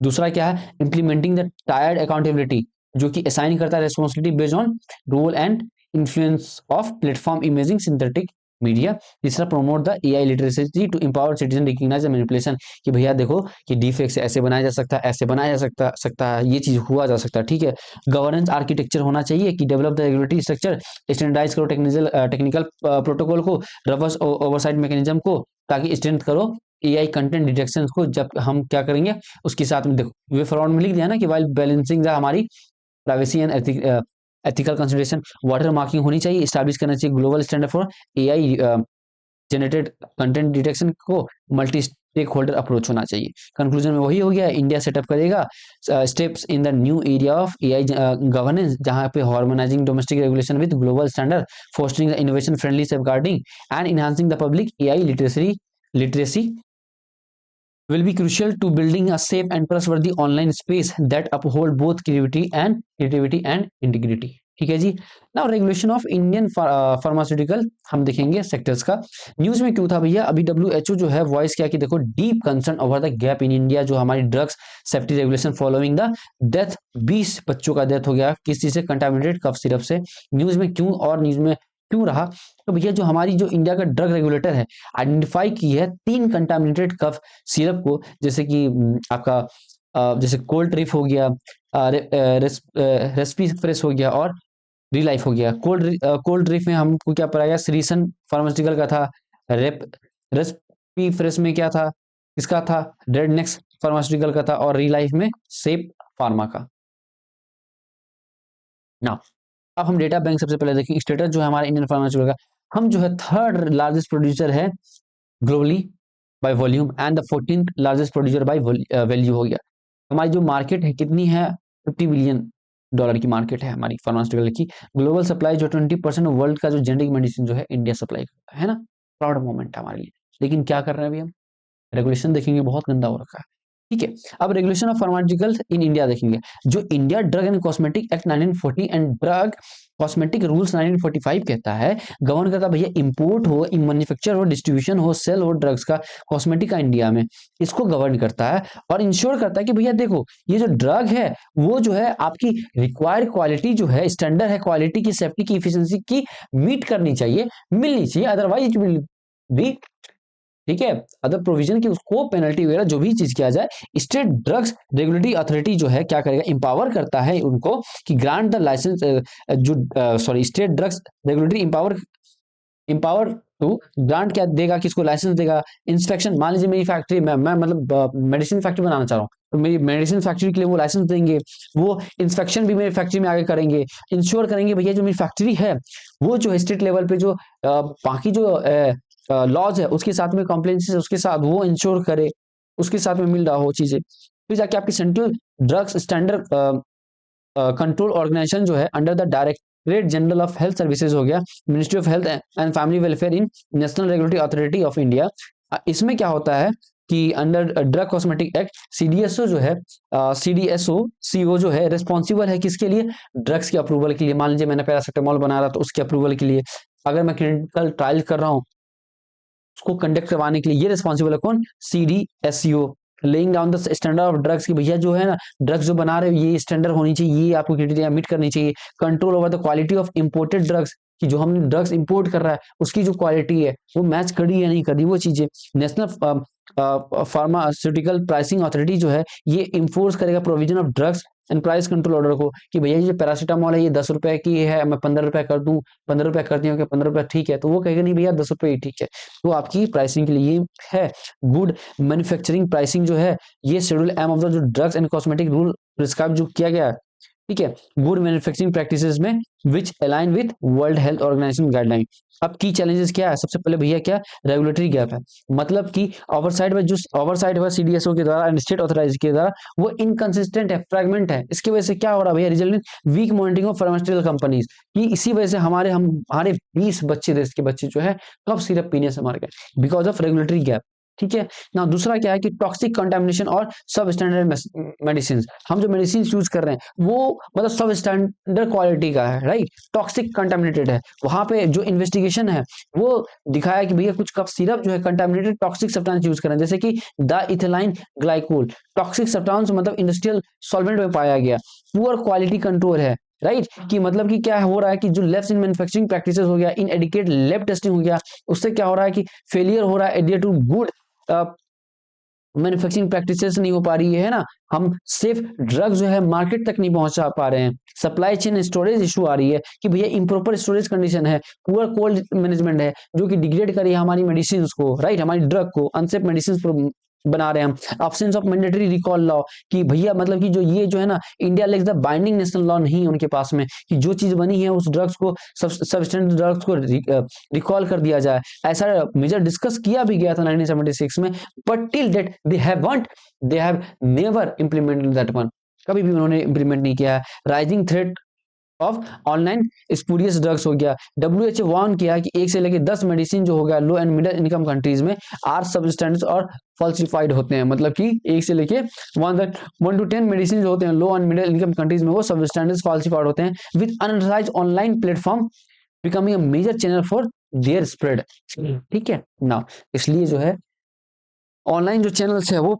दूसरा क्या है? इंप्लीमेंटिंग द टायर्ड अकाउंटेबिलिटी, जो कि असाइन करता है responsibility based on role and influence of platform imaging synthetic media. तीसरा promote the AI literacy to empower citizen recognize the manipulation, कि भैया देखो कि डीफेक्ट से ऐसे बनाया जा सकता है, ऐसे बनाया जा सकता है, ये चीज हुआ जा सकता है, ठीक है। गवर्नेंस आर्किटेक्चर होना चाहिए कि develop the regulatory structure, standardise करो टेक्निकल प्रोटोकॉल को, रबस ओवरसाइट मैकेनिज्म को, ताकि स्ट्रेंथ करो एआई कंटेंट डिटेक्शन को। जब हम क्या करेंगे उसके साथ में देखो वे फॉरवर्ड में लिख दिया ना कि वाइल बैलेंसिंग द हमारी privacy and ethical consideration, water marking होनी चाहिए, एस्टैब्लिश करना चाहिए global standard for AI generated content detection को, मल्टी स्टेक होल्डर अप्रोच होना चाहिए। कंक्लूजन में वही हो गया, इंडिया सेटअप करेगा steps in the new area of AI governance, जहां पे harmonising domestic regulation with global standard, fostering the innovation friendly safeguarding and enhancing the public AI literacy will be crucial to building a safe and trustworthy online space that uphold both creativity and integrity। ठीक है जी। Now regulation of Indian pharmaceutical हम देखेंगे sectors का। News में क्यों था भैया, अभी WHO जो है वॉइस क्या कि देखो deep concern over the gap in India, जो हमारी drugs safety regulation following the death, 20 बच्चों का डेथ हो गया किस चीज से, कंटामिनेटेड कफ सिरप से। न्यूज में क्यों और न्यूज में क्यों रहा, तो भैया जो हमारी जो इंडिया का ड्रग रेगुलेटर है आइडेंटिफाई की है 3 कंटामिनेटेड कफ सिरप को, जैसे कि आपका जैसे कोल्ड ट्रिप हो गया, रेस्पी फ्रेश हो गया और रिलाइफ हो गया। कोल्ड ड्रिप में हमको क्या पढ़ाया, श्रीसन फार्मास्यूटिकल का था, रेस्पी फ्रेश में क्या था, किसका था, रेडनेक्स फार्मास्यूटिकल का था, और रिलाइफ में सेप फार्मा का। ना अब हम डेटा बैंक सबसे पहले देखें, स्टेटस जो है हमारा इंडियन फार्मास्यूटिकल का, हम जो है 3rd लार्जेस्ट प्रोड्यूसर है globally by volume and the 14th largest producer by value हो गया। हमारी जो मार्केट है कितनी है, $50 बिलियन की मार्केट है हमारी फार्मास्यूटिकल की। ग्लोबल सप्लाई जो 20% वर्ल्ड का जो जेनेरिक मेडिसिन जो है इंडिया सप्लाई करता है ना, प्राउड मोमेंट है हमारे लिए। लेकिन क्या कर रहे हैं अभी हम, रेगुलेशन देखेंगे बहुत गंदा हो रखा है। ठीक है, अब regulation of pharmaceuticals in India देखेंगे। जो India drug and cosmetic act 1940 and drug cosmetic rules 1945 कहता है, गवर्न करता भैया इंपोर्ट हो, मैन्युफैक्चर हो, डिस्ट्रीब्यूशन हो, सेल हो ड्रग्स का, कॉस्मेटिक का इंडिया में, इसको गवर्न करता है और इंश्योर करता है कि भैया देखो ये जो ड्रग है वो जो है आपकी रिक्वायर्ड क्वालिटी जो है, स्टैंडर्ड है क्वालिटी की, सेफ्टी की, इफिशिएंसी की मीट करनी चाहिए, मिलनी चाहिए, अदरवाइज विल बी, ठीक है, अदर प्रोविजन की उसको पेनल्टी वगैरह जो भी चीज किया जाए। स्टेट ड्रग्स रेगुलेटरी अथॉरिटी जो है क्या करेगा, इंपावर करता है उनको कि ग्रांट द लाइसेंस, जो sorry state drugs regulatory empower to grant क्या देगा, किसको लाइसेंस देगा, इंस्पेक्शन। मान लीजिए मेरी फैक्ट्री मैं मतलब मेडिसिन फैक्ट्री बनाना चाह रहा हूँ, तो मेरी मेडिसिन फैक्ट्री के लिए वो लाइसेंस देंगे, वो इंस्पेक्शन भी मेरी फैक्ट्री में आगे करेंगे, इंश्योर करेंगे भैया जो मेरी फैक्ट्री है वो जो स्टेट लेवल पे जो बाकी जो लॉज है उसके साथ में कॉम्प्लायंस उसके साथ वो इंश्योर करे, उसके साथ में मिल रहा हो चीजें। फिर जाके आपकी central drugs standard control organisation जो है under the directorate general of health services हो गया, ministry of health and family welfare in national regulatory authority of India. इसमें क्या होता है कि under drug cosmetic act CDSO जो है, सीओ जो है रिस्पॉन्सिबल है किसके लिए, ड्रग्स के अप्रूवल के लिए। मान लीजिए मैंने पैरासिटामोल बना रहा तो उसके अप्रूवल के लिए, अगर मैं क्लिनिकल ट्रायल कर रहा हूँ उसको कंडक्ट करवाने के लिए ये रिस्पॉन्सिबल है कौन, CDSCO, laying down the standard of drugs की भैया जो है ना ड्रग्स जो बना रहे हो ये स्टैंडर्ड होनी चाहिए, ये आपको क्राइटेरिया मीट करनी चाहिए। Control over the quality of imported drugs कि जो हम ड्रग्स इंपोर्ट कर रहा है उसकी जो क्वालिटी है वो मैच करी या नहीं करी वो चीजें। नेशनल फार्मास्यूटिकल प्राइसिंग अथॉरिटी जो है ये इंफोर्स करेगा provision of drugs and price control order को कि भैया ये पैरासीटामोल है ये 10 रुपए की है, मैं 15 रुपए कर दूं, 15 रुपए कर दिया 15 रुपए ठीक है, तो वो कहेगा नहीं भैया 10 रुपए ही ठीक है। तो आपकी प्राइसिंग के लिए ये है। गुड मैन्युफैक्चरिंग प्राइसिंग जो है ये शेड्यूल एम ऑफ द जो drugs and cosmetic rule prescribe जो किया गया है, ठीक है, गुड मैन्युफैक्चरिंग प्रैक्टिसेस में which align with World Health Organization guideline. अब की चैलेंजेस क्या है, सबसे पहले भैया क्या रेगुलेटरी गैप है, मतलब कि ओवरसाइट में जो ओवरसाइट हुआ सीडीएसओ के द्वारा एंड स्टेट ऑथराइज के द्वारा वो इनकंसिस्टेंट है, फ्रैगमेंट है। इसकी वजह से क्या हो रहा है भैया, result weak monitoring of pharmaceutical companies की, इसी वजह से हमारे 20 बच्चे देश के बच्चे जो है कफ सिरप पीने से मर गए बिकॉज ऑफ रेगुलेटरी गैप। ठीक है ना, दूसरा क्या है कि टॉक्सिक कंटामिनेशन और सब स्टैंडर्ड मेडिसिन, हम जो मेडिसिन यूज कर रहे हैं वो मतलब सब स्टैंडर्ड क्वालिटी का है, राइट, टॉक्सिक कंटामिनेटेड है। वहां पे जो इन्वेस्टिगेशन है वो दिखाया कि भैया कुछ कफ सिरप जो है कंटामिनेटेड टॉक्सिक सब्सटेंस यूज कर रहे हैं, जैसे कि द इथिलाइन ग्लाइकोल, टॉक्सिक सब्सटेंस मतलब इंडस्ट्रियल सॉल्वेंट में पाया गया। पुअर क्वालिटी कंट्रोल है, राइट कि मतलब कि क्या हो रहा है कि जो लेफ्ट इन मैन्युफैक्चरिंग प्रैक्टिसेस हो गया, इन एडिकेट लैब टेस्टिंग हो गया, उससे क्या हो रहा है कि फेलियर हो रहा है adhere to good manufacturing practices नहीं हो पा रही है ना, हम सेफ ड्रग जो है मार्केट तक नहीं पहुंचा पा रहे हैं, सप्लाई चेन स्टोरेज इशू आ रही है कि भैया इम्प्रॉपर स्टोरेज कंडीशन है, पुअर कोल्ड मैनेजमेंट है जो कि डिग्रेड करी है हमारी मेडिसिन को, राइट, हमारी ड्रग को अनसेफ मेडिसिन बना रहे हैं हम। Absence of mandatory recall law कि भैया मतलब कि जो ये जो है ना India lacks the binding national law नहीं है उनके पास में कि जो चीज बनी है उस ड्रग्स को सबस्टेंस ड्रग्स को रिकॉल कर दिया जाए। ऐसा मेजर डिस्कस किया भी गया था 1976 में, but till date they have never implemented that one, कभी भी उन्होंने इंप्लीमेंट नहीं किया है। Rising threat of online spurious drugs हो गया, WHO वार्न किया कि 1 से लेकर 10 मेडिसिन जो हो गया लो एंड मिडिल इनकम कंट्रीज में आर सबस्टेंस और फॉल्सिफाइड होते हैं, मतलब कि 1 से लेके 1 to 10 मेडिसिन जो होते हैं low and middle income countries में वो सब स्टैंडर्ड्स फॉल्सिफाइड होते हैं with unauthorised online platform becoming a major channel for their spread. ठीक है ना, इसलिए जो है ऑनलाइन जो चैनल्स है वो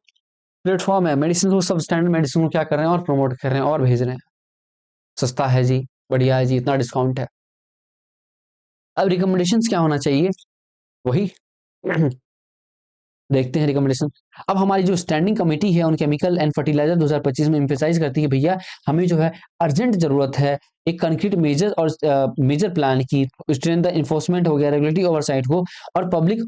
प्लेटफॉर्म है, मेडिसिन को सब स्टैंडर्ड मेडिसिन को क्या कर रहे हैं और प्रमोट कर रहे हैं और भेज रहे हैं, सस्ता है जी, बढ़िया है जी, इतना डिस्काउंट है। अब रिकमेंडेशंस क्या होना चाहिए, वही देखते हैं रिकमेंडेशन। अब हमारी जो स्टैंडिंग कमेटी है ऑन केमिकल एंड फर्टिलाइजर 2025 में एम्फेसाइज करती है भैया हमें जो है अर्जेंट जरूरत है एक कंक्रीट मेजर और मेजर प्लान की, स्ट्रेंथ द इन्फोर्समेंट हो गया, रेगुलेटरी ओवरसाइट को और पब्लिक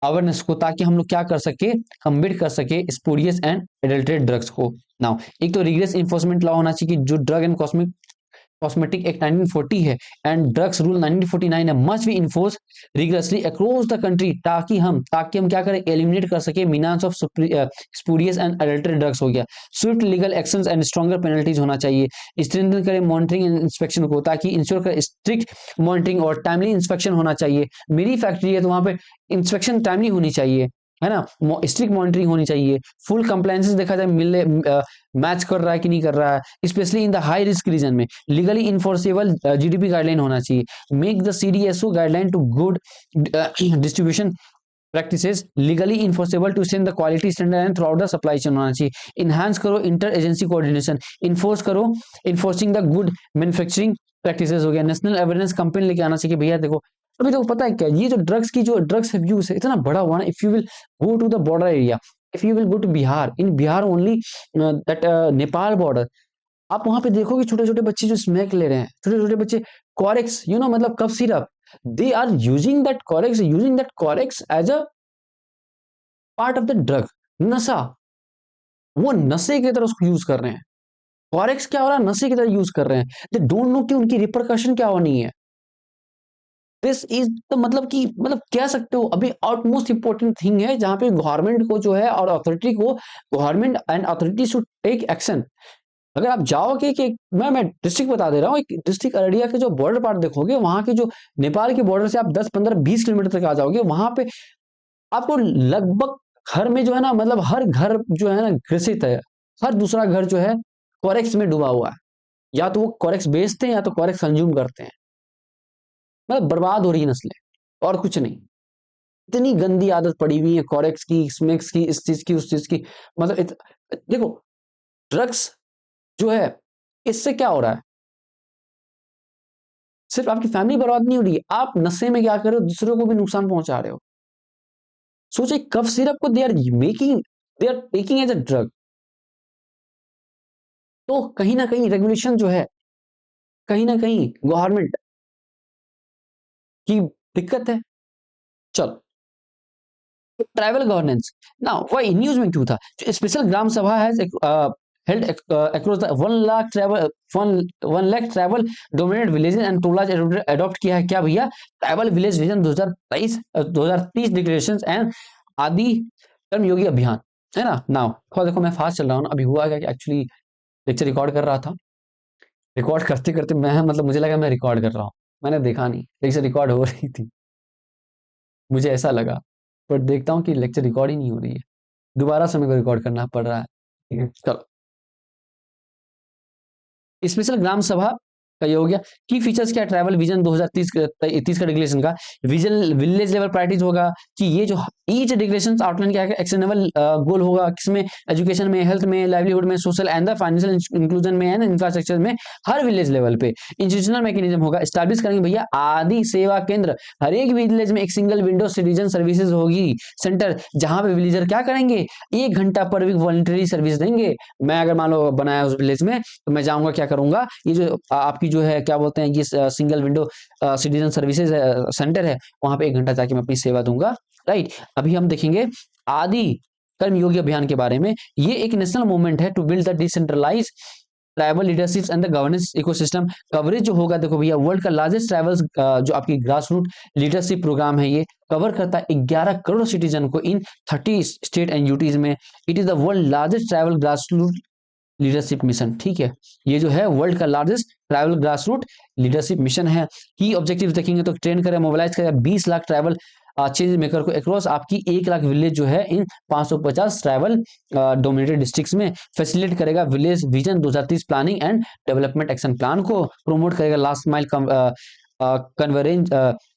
अवेयरनेस को, ताकि हम लोग क्या कर सके, कम्बेट कर सके स्पूरियस एंड एडल्ट्रेट ड्रग्स को। नाउ एक तो रिग्रेस इन्फोर्समेंट लॉ होना चाहिए कि जो ड्रग एंड कॉस्मेटिक एक्ट 1940 है एंड ड्रग्स रूल 1949 है, must be enforce rigorously across the country, ताकि हम क्या करें, एलिमिनेट कर सके मीनांस ऑफ स्पूरियस एंड अडल्ट्रेट ड्रग्स हो गया। Swift legal actions and stronger penalties होना चाहिए। स्ट्रेंथन करें मॉनिटरिंग एंड इंस्पेक्शन को, ताकि इंश्योर करें स्ट्रिक्ट मॉनिटरिंग और टाइमली इंस्पेक्शन होना चाहिए। मेरी फैक्ट्री है तो वहां पे इंस्पेक्शन टाइमली होनी चाहिए, है ना, स्ट्रिक्ट मॉनिटरिंग होनी चाहिए, फुल कंप्लायंसेस देखा जाए मिले मैच कर रहा है कि नहीं कर रहा है, specially in the high risk region में। लीगली इन्फोर्सेबल जीडीपी गाइडलाइन होना चाहिए। Make the CDSO guideline to good distribution practices legally enforceable to stand the quality standard and throughout the supply chain होना चाहिए। Enhance करो inter agency coordination, enforce करो enforcing the good manufacturing practices हो गया। National awareness campaign लेके आना चाहिए भैया देखो अभी तो पता है क्या, ये जो ड्रग्स अब्यूज है इतना बड़ा हुआ ना, if you will go to the border area, if you will go to Bihar, in Bihar only that Nepal border, आप वहां पे देखोगे छोटे छोटे बच्चे जो स्मैक ले रहे हैं, छोटे छोटे बच्चे कॉरेक्स मतलब cough syrup, they are using that Corex as a part of the drug, नशा, वो नशे की तरह उसको यूज कर रहे हैं। कॉरेक्स क्या हो रहा है, नशे की तरह यूज कर रहे हैं, दे डोंट नो कि उनकी रिपरकशन क्या होनी है। दिस इज द मतलब कह सकते हो अभी आउटमोस्ट इंपॉर्टेंट थिंग है जहां पे गवर्नमेंट को जो है और अथॉरिटी को, government and authority should take action. अगर आप जाओगे कि मैं डिस्ट्रिक्ट बता दे रहा हूँ, एक डिस्ट्रिक्ट अररिया के जो बॉर्डर पार्ट देखोगे, वहां के जो नेपाल के बॉर्डर से आप 10 15 20 किलोमीटर तक आ जाओगे, वहां पे आपको लगभग घर में जो है ना, मतलब हर घर जो है ना ग्रसित है, हर दूसरा घर जो है कॉरेक्स में डूबा हुआ है, या तो वो कॉरेक्स बेचते हैं या तो कॉरेक्स कंज्यूम करते हैं, मतलब बर्बाद हो रही है नस्लें और कुछ नहीं। इतनी गंदी आदत पड़ी हुई है कॉरेक्स की, स्मेक्स की, इस चीज की, उस चीज की, मतलब देखो ड्रग्स जो है इससे क्या हो रहा है, सिर्फ आपकी फैमिली बर्बाद नहीं हो रही है, आप नशे में क्या कर रहे हो, दूसरों को भी नुकसान पहुंचा रहे हो। सोचिए कफ सिरप को they are taking as a drug, तो कहीं ना कहीं रेगुलेशन जो है, कहीं ना कहीं गवर्नमेंट की दिक्कत है। चलो ट्राइबल गवर्नेंस, नाउ वही न्यूज में क्यों था, जो स्पेशल ग्राम सभा है held across the 1 lakh tribal dominated villages and टोलाज अडॉप्ट किया है क्या भैया, tribal village vision 2030 declarations and Adi Karmayogi अभियान, है ना। नाउ थोड़ा देखो मैं फास्ट चल रहा हूँ ना, अभी हुआ क्या कि एक्चुअली लेक्चर रिकॉर्ड कर रहा था, रिकॉर्ड करते करते मैं मुझे लगा मैं रिकॉर्ड कर रहा हूँ, मैंने देखा नहीं लेक्चर रिकॉर्ड हो रही थी, मुझे ऐसा लगा, बट देखता हूँ कि लेक्चर रिकॉर्ड ही नहीं हो रही है, दोबारा से मेरे को रिकॉर्ड करना पड़ रहा है। ठीक है चलो, स्पेशल ग्राम सभा का ये हो गया। की फीचर्स क्या, ट्रैवल विजन 2030 का डिक्लेरेशन का विजन विलेज लेवल प्रायोरिटीज होगा कि ये जो ईच डिक्लेरेशन आउटलाइन क्या है, एक्शनेबल गोल होगा किसमें, एजुकेशन में, हेल्थ में, लाइवलीहुड में, social and the financial inclusion में एंड इंफ्रास्ट्रक्चर में, हर विलेज लेवल पे इंस्टीट्यूशनल मैकेनिज्म होगा, स्टैब्लिश करेंगे भैया आदि सेवा केंद्र, हर एक विलेज में एक सिंगल विंडो सिटीजन सर्विसेज होगी सेंटर, जहां पे विलेजर क्या करेंगे, 1 घंटा पर वीक वॉलंटरी सर्विस देंगे। मैं अगर मान लो बनाया उस विलेज में, तो मैं जाऊंगा क्या करूंगा, ये जो आपकी जो है क्या बोलते हैं, ये single window citizen services centre है, वहां पे 1 घंटा जाके मैं अपनी सेवा दूंगा, राइट। अभी हम देखेंगे आदि कर्मयोगी अभियान के बारे में। ये एक नेशनल मूवमेंट है to build the decentralise tribal leadership and the governance ecosystem. Coverage जो होगा देखो भैया, वर्ल्ड का लार्जेस्ट ट्राइबल्स जो आपकी ग्रास रूट लीडरशिप प्रोग्राम है, ये कवर करता है 11 करोड़ सिटीजन को इन 30 स्टेट एंड यूटीज में। It is the world largest tribal grass root leadership mission, ठीक है, ये जो है वर्ल्ड का largest tribal grass root leadership mission है। की ऑब्जेक्टिव देखेंगे तो ट्रेन करें, मोबिलाइज करें 20 लाख ट्राइबल चेंज मेकर को अक्रॉस आपकी 1 लाख विलेज जो है इन 550 ट्राइबल डोमिनेटेड डिस्ट्रिक्ट्स में फैसिलिटेट करेगा village vision 2030 planning and development action plan को, प्रमोट करेगा last mile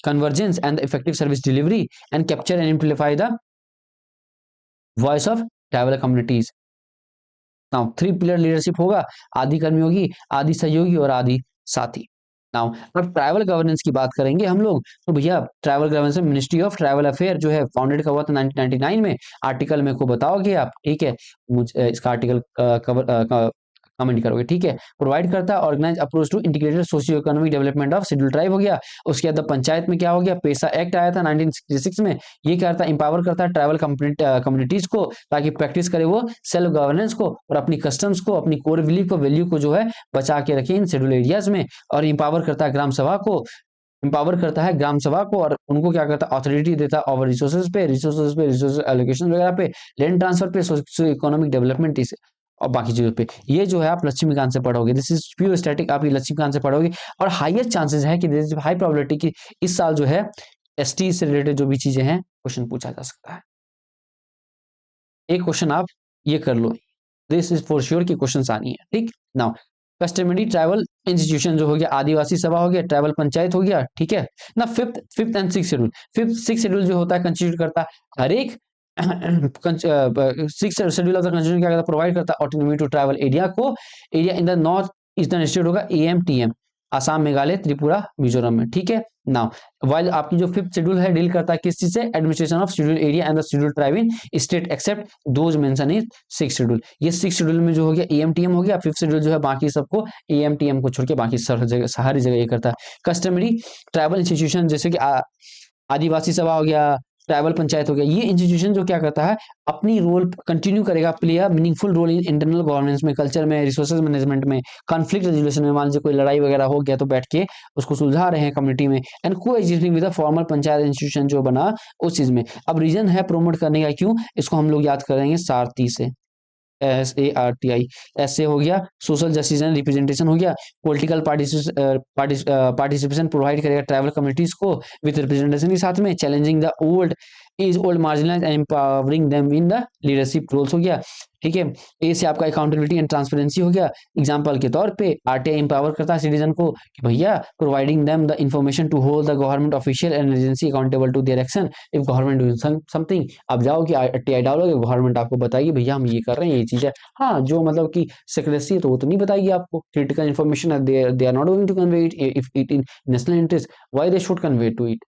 convergence and effective service delivery and capture and amplify the voice of tribal communities. Now 3 pillar leadership होगा, आदि कर्मी होगी, आदि सहयोगी और आदि साथी. नाउ अब ट्राइबल गवर्नेंस की बात करेंगे हम लोग, तो भैया ट्राइबल गवर्नेंस में मिनिस्ट्री ऑफ ट्राइबल अफेयर जो है फाउंडेड कब हुआ था 1999 में. आर्टिकल मेरे को बताओगे आप, ठीक है, मुझे इसका आर्टिकल कमेंट करोगे, ठीक है. प्रोवाइड करता है organise approach to integrated socio economic development of schedule tribe हो गया. उसके बाद पंचायत में क्या हो गया, पेशा एक्ट आया था 1966 में. ये क्या करता है, इंपावर करता है ट्राइबल कम्युनिटीज को ताकि प्रैक्टिस करे वो सेल्फ गवर्नेंस को और अपनी कस्टम्स को, अपनी कोर बिलीफ को, वैल्यू को जो है बचा के रखे इन शेड्यूल एरियाज में. और इंपावर करता है ग्राम सभा को, इंपावर करता है ग्राम सभा को और उनको क्या करता है, अथॉरिटी देता है ओवर रिसोर्सेज पे, रिसोर्स एलोकेशन वगैरह पे, लैंड ट्रांसफर पे, सोशियो इकोनॉमिक डेवलपमेंट और बाकी चीजों पे. ये जो है आप लक्ष्मीकांत से पढ़ोगे, दिस इज प्योर स्टैटिक, आप ये लक्ष्मीकांत से पढ़ोगे. और हाईएस्ट चांसेस है कि हाई प्रोबेबिलिटी कि इस साल जो है एसटी से रिलेटेड जो भी चीजें हैं क्वेश्चन पूछा जा सकता है. एक क्वेश्चन आप ये कर लो, दिस इज फॉर श्योर कि क्वेश्चंस आनी है. ठीक, नाउ कस्टमरी ट्राइबल इंस्टीट्यूशन जो हो गया, आदिवासी सभा हो गया, ट्राइबल पंचायत हो गया, ठीक है ना. Fifth and six schedule, fifth schedule जो होता है कंस्टिट्यूट करता है हर एक 6 शेड्यूल ऑफ द कॉन्स्टिट्यूशन क्या करता है, प्रोवाइड करता है ऑटोनॉमी टू ट्राइबल एरिया को. Area in the north eastern state होगा AMTM, आसाम, मेघालय, त्रिपुरा, मिजोरम में. ठीक है, नाउ वाइल आपकी जो फिफ्थ शेड्यूल है डील करता है किस चीज से, administration of schedule area and the schedule tribe in state except those mention in six schedule. ये सिक्स शेड्यूल में जो हो गया AMTM हो गया. फिफ्थ शेड्यूल जो है बाकी सबको AMTM को छोड़ के बाकी सारी जगह ये करता है. कस्टमरी ट्राइबल इंस्टीट्यूशन जैसे कि आदिवासी सभा हो गया, ट्राइबल पंचायत हो गया, ये इंस्टीट्यूशन जो क्या करता है अपनी रोल कंटिन्यू करेगा, play a meaningful role in internal governance में, कल्चर में, रिसोर्सेज मैनेजमेंट में, कॉन्फ्लिक्ट रेजोल्यूशन में. मान लीजिए कोई लड़ाई वगैरह हो गया तो बैठ के उसको सुलझा रहे हैं कम्युनिटी में. एंड को existing with formal panchayat institution जो बना उस चीज में. अब रीजन है प्रोमोट करने का, क्यों, इसको हम लोग याद करेंगे सारथी से, SARTI. ऐसे हो गया सोशल जस्टिस एंड रिप्रेजेंटेशन हो गया. पॉलिटिकल पार्टिसिपेशन प्रोवाइड करेगा ट्राइबल कम्युनिटीज को विद रिप्रेजेंटेशन के साथ में. Challenging the old marginalised and empowering them in the leadership roles हो गया. ठीक है, ए से आपका अकाउंटेबिलिटी एंड ट्रांसपेरेंसी हो गया. एग्जांपल के तौर पे RTI एम्पावर करता है सिटीजन को कि भैया providing them the information to hold the government official and agency accountable to their action if government doing something. आप जाओगे RTI डालोगे, गवर्नमेंट आपको बताएगी भैया हम ये कर रहे हैं, ये चीज है. हाँ, जो मतलब कि सेक्रेसी है तो वो तो नहीं बताएगी आपको. Critical information they are not going to convey it if it in national interest, why they should convey to it.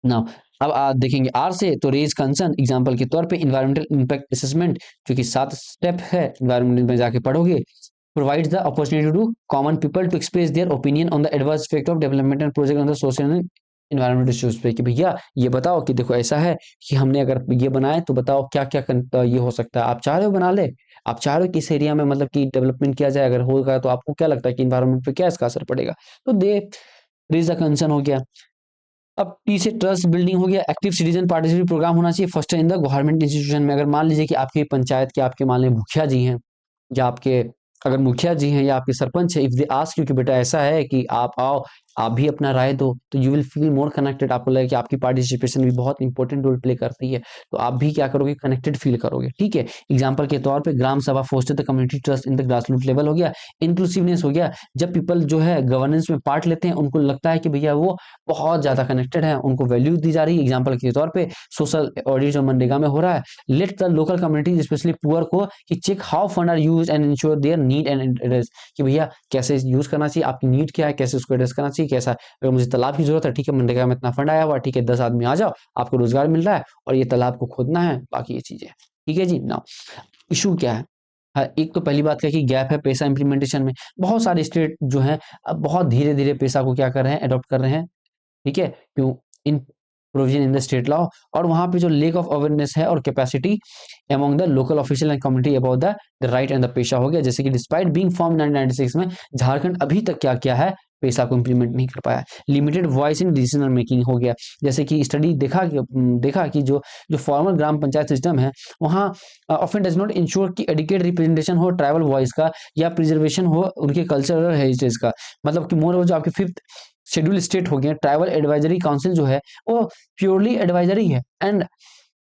Now अब आप देखेंगे आर से तो रेज कंसर्न. एग्जांपल के तौर पे इन्वायरमेंटल इंपैक्ट असेसमेंट जो कि 7 स्टेप है, इन्वायरमेंट में जाके पढ़ोगे. Provides the opportunity to common people to express their opinion on the adverse effect of development and project on the social and environmental issues पे कि भैया ये बताओ कि देखो ऐसा है कि हमने अगर ये बनाए तो बताओ क्या क्या ये हो सकता है. आप चाह रहे हो बना ले, आप चाह रहे हो कि इस एरिया में मतलब कि डेवलपमेंट किया जाए, अगर होगा तो आपको क्या लगता है कि इन्वायरमेंट पे क्या इसका असर पड़ेगा, तो दे रेज द कंसर्न हो गया. अब टी से ट्रस्ट बिल्डिंग हो गया. एक्टिव सिटीजन पार्टिसिपेट प्रोग्राम होना चाहिए first in the government institution में. अगर मान लीजिए कि आपकी पंचायत के आपके मान लीजिए मुखिया जी हैं या आपके अगर मुखिया जी हैं या आपके सरपंच है, इफ दे आस्क यू कि बेटा ऐसा है कि आप आओ, आप भी अपना राय दो, तो you will feel more connected. आपको लगेगा कि आपकी पार्टिसिपेशन भी बहुत इंपॉर्टेंट रोल प्ले करती है, तो आप भी क्या करोगे, कनेक्टेड फील करोगे. ठीक है, एग्जाम्पल के तौर पे gram sabha foster the community trust in the grassroot level हो गया. इंक्लूसिवनेस हो गया. जब पीपल जो है गवर्नेंस में पार्ट लेते हैं उनको लगता है कि भैया वो बहुत ज्यादा कनेक्टेड है, उनको वैल्यू दी जा रही है. एग्जाम्पल के तौर पे सोशल ऑडिट जो मनरेगा में हो रहा है, let the local community specially poor को कि check how fund are use and ensure their need and address, कि भैया कैसे यूज करना चाहिए, आपकी नीड क्या है, कैसे उसको एड्रेस करना चाहिए, कैसा अगर मुझे तालाब की जरूरत है, ठीक है मनरेगा में इतना फंड आया हुआ, ठीक है 10 आदमी आ जाओ, आपको रोजगार मिल रहा है और ये तालाब को खोदना है, बाकी ये चीजें. ठीक है जी. नाउ इशू क्या है, हाँ, एक तो पहली बात क्या कि गैप है पैसा इंप्लीमेंटेशन में. बहुत सारे स्टेट जो है अब बहुत धीरे धीरे पैसा को क्या कर रहे हैं, अडॉप्ट कर रहे हैं. ठीक है, क्यों, इन provision in the state law. और वहां पे जो लेक ऑफ अवेयरनेस है और capacity among the local official and community about the right and the पेशा हो गया. जैसे कि डिस्पाइट बीइंग फॉर्म 1996 में झारखंड अभी तक क्या किया है, पैसा को इंप्लीमेंट नहीं कर पाया. Limited voice in decision making हो गया. जैसे कि स्टडी देखा कि जो फॉर्मल ग्राम पंचायत सिस्टम है वहाँ ऑफन डज नॉट इंश्योर कि एडिकेट रिप्रेजेंटेशन हो ट्राइबल वॉइस का या प्रिजर्वेशन हो उनके कल्चरल हेरिटेज का. मतलब कि मोर जो आपके फिफ्थ शेड्यूल स्टेट हो गया, ट्राइबल एडवाइजरी काउंसिल जो है वो प्योरली एडवाइजरी है and